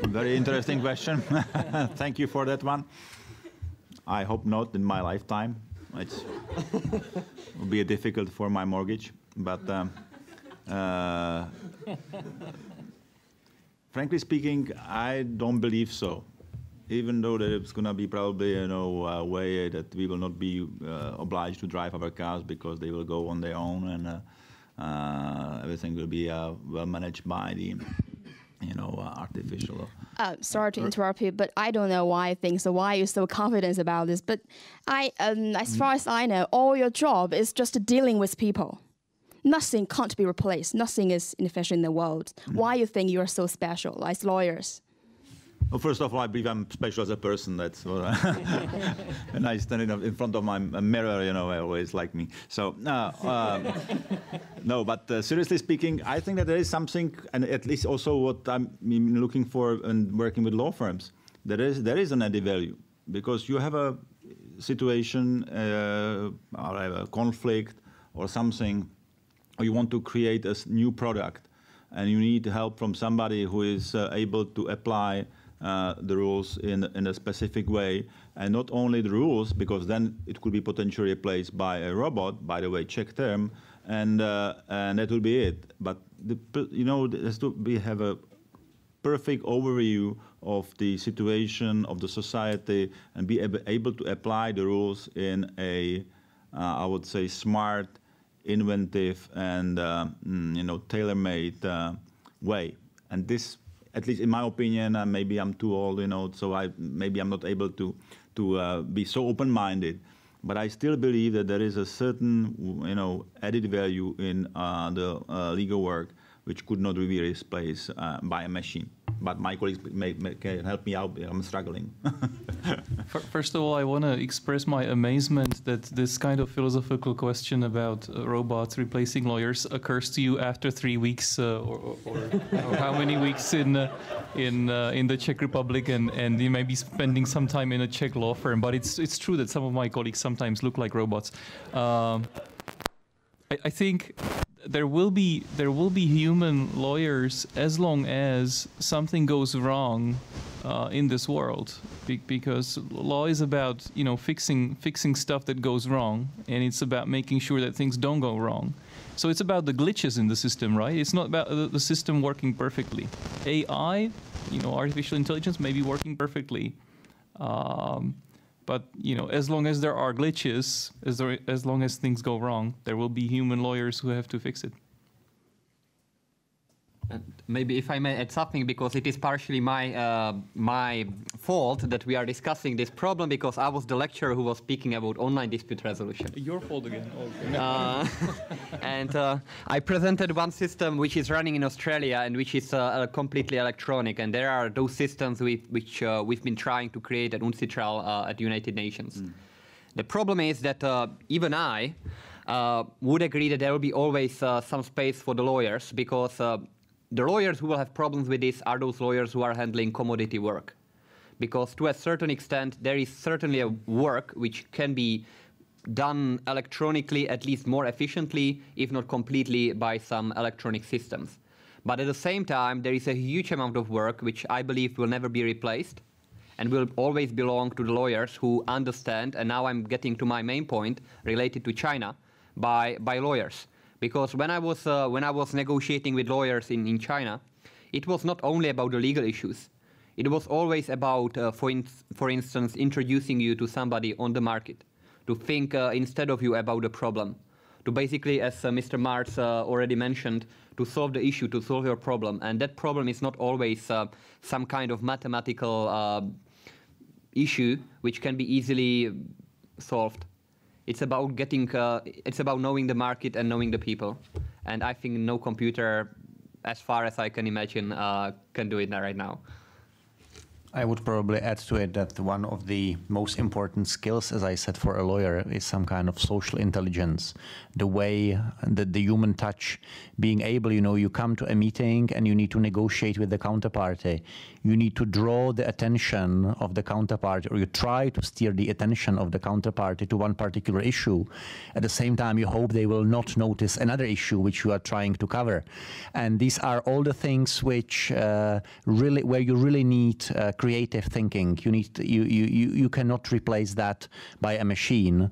Very interesting question. Thank you for that one. I hope not in my lifetime. It will be difficult for my mortgage, but frankly speaking, I don't believe so. Even though that it's going to be probably, you know, a way that we will not be obliged to drive our cars because they will go on their own, and everything will be well managed by the, you know, artificial. Sorry to interrupt you, but I don't know why I think so. Why are you so confident about this? But as far as I know, all your job is just dealing with people. Nothing can't be replaced. Nothing is inefficient in the world. Why you think you're so special as lawyers? Well, first of all, I believe I'm special as a person. That's what and I stand in front of my mirror, you know, I always like me. So, no, but seriously speaking, I think that there is something, and at least also what I'm looking for and working with law firms, there is an added value, because you have a situation or a conflict or something, or you want to create a new product, and you need help from somebody who is able to apply the rules in a specific way, and not only the rules, because then it could be potentially replaced by a robot, by the way, Czech term, and that will be it. But you know, we have a perfect overview of the situation of the society and be able to apply the rules in a, I would say, smart, inventive, and you know, tailor-made way. And this, at least in my opinion, maybe I'm too old, you know, so maybe I'm not able to be so open-minded. But I still believe that there is a certain, you know, added value in the legal work which could not be replaced by a machine. But my colleagues can help me out. I'm struggling. First of all, I want to express my amazement that this kind of philosophical question about robots replacing lawyers occurs to you after 3 weeks or how many weeks in the Czech Republic, and you may be spending some time in a Czech law firm. But it's true that some of my colleagues sometimes look like robots. I think there will be human lawyers as long as something goes wrong in this world, because law is about, you know, fixing stuff that goes wrong, and it's about making sure that things don't go wrong. So it's about the glitches in the system, right? It's not about the system working perfectly. AI, you know, artificial intelligence may be working perfectly. But, you know, as long as there are glitches, as long as things go wrong, there will be human lawyers who have to fix it. Maybe if I may add something, because it is partially my fault that we are discussing this problem, because I was the lecturer who was speaking about online dispute resolution. Your fault again. Okay. And I presented one system which is running in Australia and which is completely electronic. And there are those systems which we've been trying to create at UNCITRAL at the United Nations. The problem is that even I would agree that there will be always some space for the lawyers, because the lawyers who will have problems with this are those lawyers who are handling commodity work. Because to a certain extent, there is certainly a work which can be done electronically, at least more efficiently, if not completely, by some electronic systems. But at the same time, there is a huge amount of work which I believe will never be replaced. and will always belong to the lawyers who understand, and now I'm getting to my main point related to China, by lawyers. Because when I was negotiating with lawyers in China, it was not only about the legal issues. It was always about, for instance, introducing you to somebody on the market, to think instead of you about the problem, to basically, as Mr. Marz already mentioned, to solve the issue, to solve your problem. And that problem is not always some kind of mathematical issue which can be easily solved. It's about it's about knowing the market and knowing the people. And I think no computer, as far as I can imagine, can do it right now. I would probably add to it that one of the most important skills, as I said, for a lawyer is some kind of social intelligence. The way, the human touch, being able, you come to a meeting and you need to negotiate with the counterparty. You need to draw the attention of the counterparty, or you try to steer the attention of the counterparty to one particular issue. At the same time, you hope they will not notice another issue which you are trying to cover. And these are all the things which where you really need creative thinking. You cannot replace that by a machine.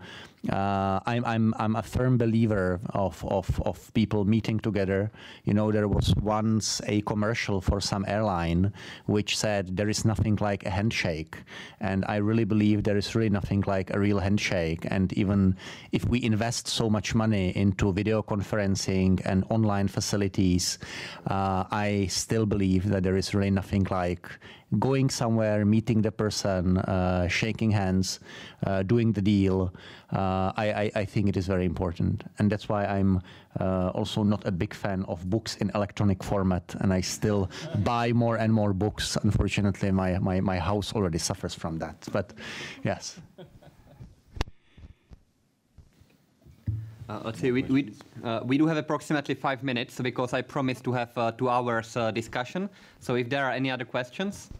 I'm a firm believer of people meeting together. There was once a commercial for some airline which said there is nothing like a handshake, and I really believe there is really nothing like a real handshake. And even if we invest so much money into video conferencing and online facilities, I still believe that there is really nothing like going somewhere, meeting the person, shaking hands, doing the deal. I think it is very important. And that's why I'm also not a big fan of books in electronic format, and I still buy more and more books. Unfortunately, my house already suffers from that. But yes. Let's see, we do have approximately 5 minutes because I promised to have 2 hours discussion. So if there are any other questions.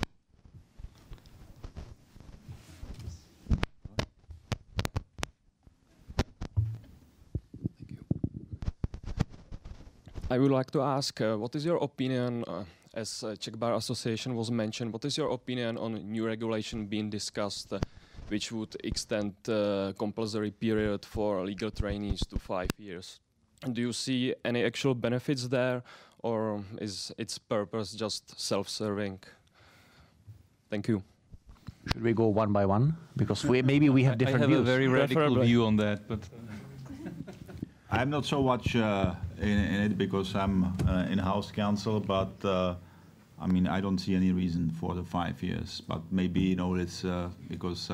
I would like to ask, what is your opinion, as Czech Bar Association was mentioned, what is your opinion on new regulation being discussed, which would extend compulsory period for legal trainees to 5 years? Do you see any actual benefits there, or is its purpose just self-serving? Thank you. Should we go one by one? Because maybe we have different views. I have a very radical view on that, but... I'm not so much in it because I'm in-house counsel, but I mean, I don't see any reason for the 5 years. But maybe, it's because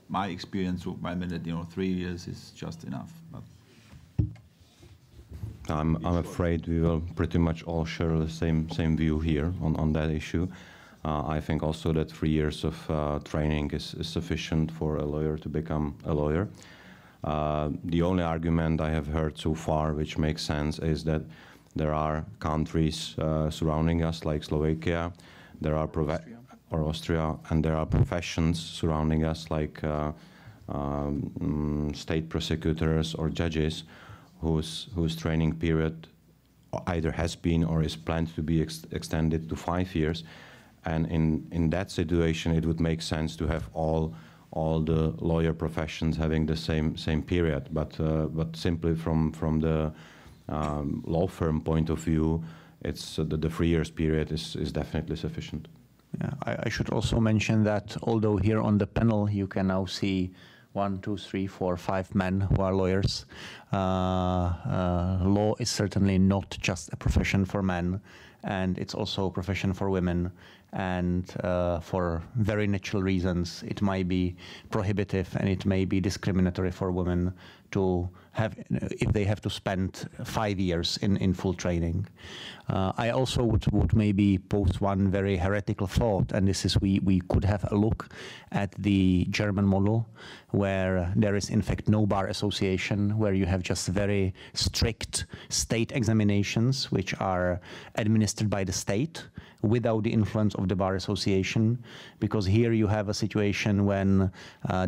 my experience with my minute, 3 years is just enough. But I'm afraid we will pretty much all share the same view here on that issue. I think also that 3 years of training is sufficient for a lawyer to become a lawyer. The only argument I have heard so far which makes sense is that there are countries surrounding us like Slovakia, there are Austria, and there are professions surrounding us like state prosecutors or judges whose training period either has been or is planned to be extended to 5 years. And in that situation it would make sense to have all the lawyer professions having the same period, but simply from the law firm point of view, it's the 3 years period is definitely sufficient. Yeah, I should also mention that although here on the panel you can now see 1, 2, 3, 4, 5 men who are lawyers, law is certainly not just a profession for men, and it's also a profession for women. And for very natural reasons, it might be prohibitive and it may be discriminatory for women to have, if they have to spend 5 years in full training. I also would maybe pose one very heretical thought, and this is we could have a look at the German model, where there is in fact no bar association, where you have just very strict state examinations which are administered by the state without the influence of the bar association, because here you have a situation when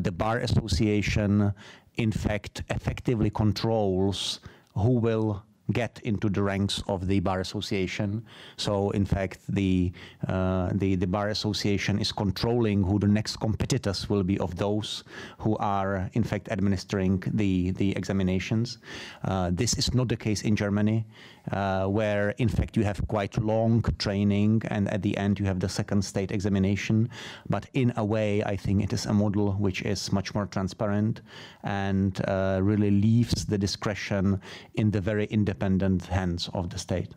the bar association in fact effectively controls who will get into the ranks of the bar association. So in fact, the bar association is controlling who the next competitors will be of those who are in fact administering the examinations. This is not the case in Germany, where in fact you have quite long training and at the end you have the second state examination. But in a way, I think it is a model which is much more transparent and really leaves the discretion in the very independent hands of the state.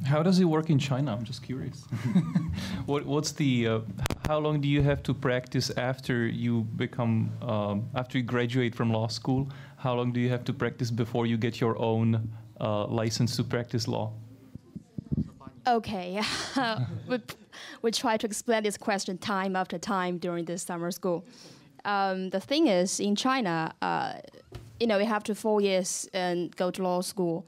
How does it work in China? I'm just curious. What's the? How long do you have to practice after you become after you graduate from law school? How long do you have to practice before you get your own license to practice law? Okay, we try to explain this question time after time during this summer school. The thing is, in China, you have to 4 years and go to law school.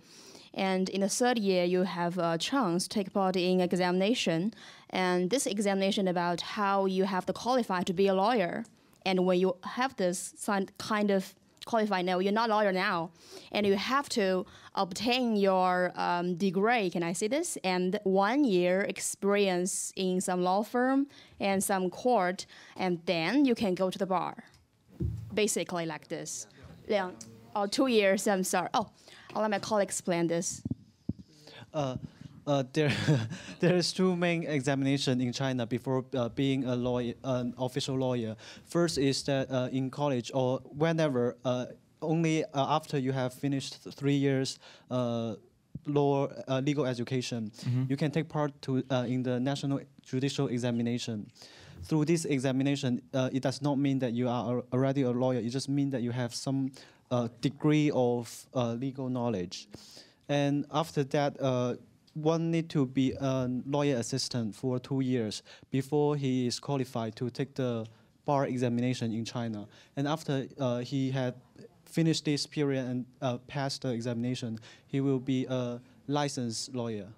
And in the third year, you have a chance to take part in examination. And this examination about how you have to qualify to be a lawyer. And when you have this kind of qualified now, you're not a lawyer now. And you have to obtain your degree, can I say this? And 1 year experience in some law firm and some court. And then you can go to the bar. Basically like this. 2 years, I'm sorry. I'll let my colleague explain this. There's two main examinations in China before being a lawyer, an official lawyer. First is that in college or whenever, only after you have finished 3 years legal education, you can take part in the national judicial examination. Through this examination, it does not mean that you are already a lawyer. It just means that you have some degree of legal knowledge. And after that, one need to be a lawyer assistant for 2 years before he is qualified to take the bar examination in China. And after he had finished this period and passed the examination, he will be a licensed lawyer.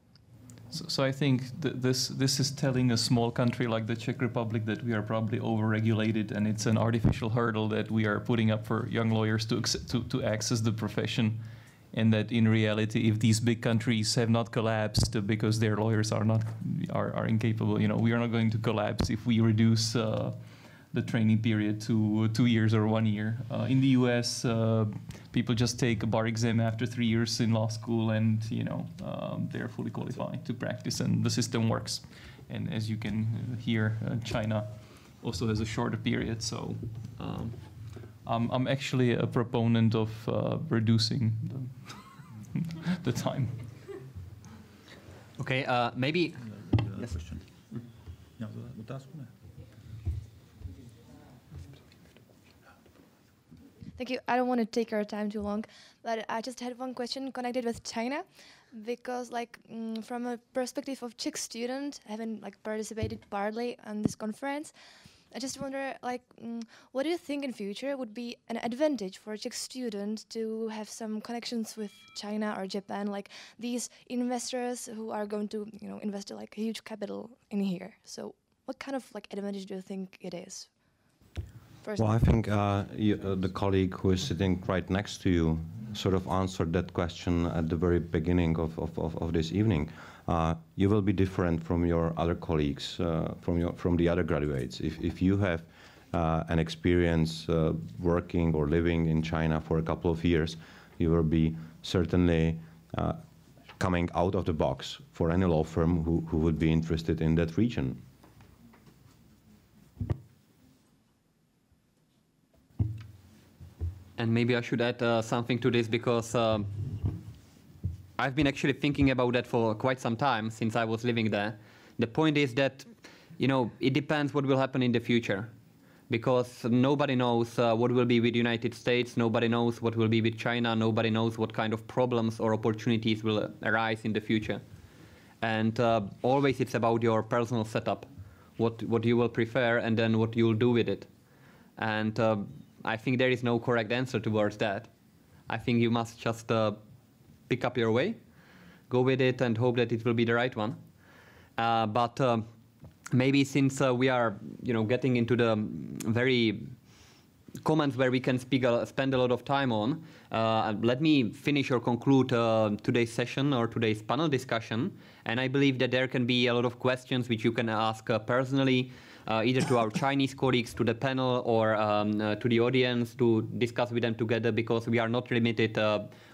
So I think this is telling a small country like the Czech Republic that we are probably overregulated, and it's an artificial hurdle that we are putting up for young lawyers to access the profession, and that in reality, if these big countries have not collapsed because their lawyers are incapable, we are not going to collapse if we reduce the training period to 2 years or 1 year. In the US, people just take a bar exam after 3 years in law school, and they're fully qualified to practice, and the system works. And as you can hear, China also has a shorter period. So I'm actually a proponent of reducing the time. Okay, maybe. Yes. Thank you. I don't want to take our time too long, but I just had one question connected with China, because from a perspective of Czech student, having participated partly on this conference, I just wonder what do you think in future would be an advantage for a Czech student to have some connections with China or Japan, like these investors who are going to invest a huge capital in here. So what kind of advantage do you think it is? Well, I think the colleague who is sitting right next to you sort of answered that question at the very beginning of this evening. You will be different from your other colleagues, from the other graduates. If you have an experience working or living in China for a couple of years, you will be certainly coming out of the box for any law firm who would be interested in that region. And maybe I should add something to this, because I've been actually thinking about that for quite some time since I was living there. The point is that, it depends what will happen in the future, because nobody knows what will be with the United States, nobody knows what will be with China, nobody knows what kind of problems or opportunities will arise in the future. And always it's about your personal setup, what you will prefer, and then what you'll do with it. And I think there is no correct answer towards that. I think you must just pick up your way, go with it, and hope that it will be the right one. But maybe since we are, getting into the very comments where we can spend a lot of time on. Let me finish or conclude today's session or today's panel discussion. And I believe that there can be a lot of questions which you can ask personally, either to our Chinese colleagues, to the panel, or to the audience to discuss with them together, because we are not limited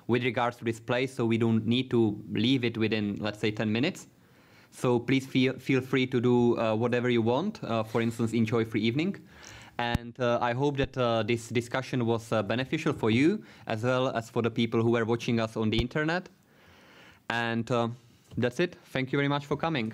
with regards to this place, so we don't need to leave it within, let's say, 10 minutes. So please feel free to do whatever you want, for instance, enjoy free evening. And I hope that this discussion was beneficial for you, as well as for the people who were watching us on the internet. And that's it. Thank you very much for coming.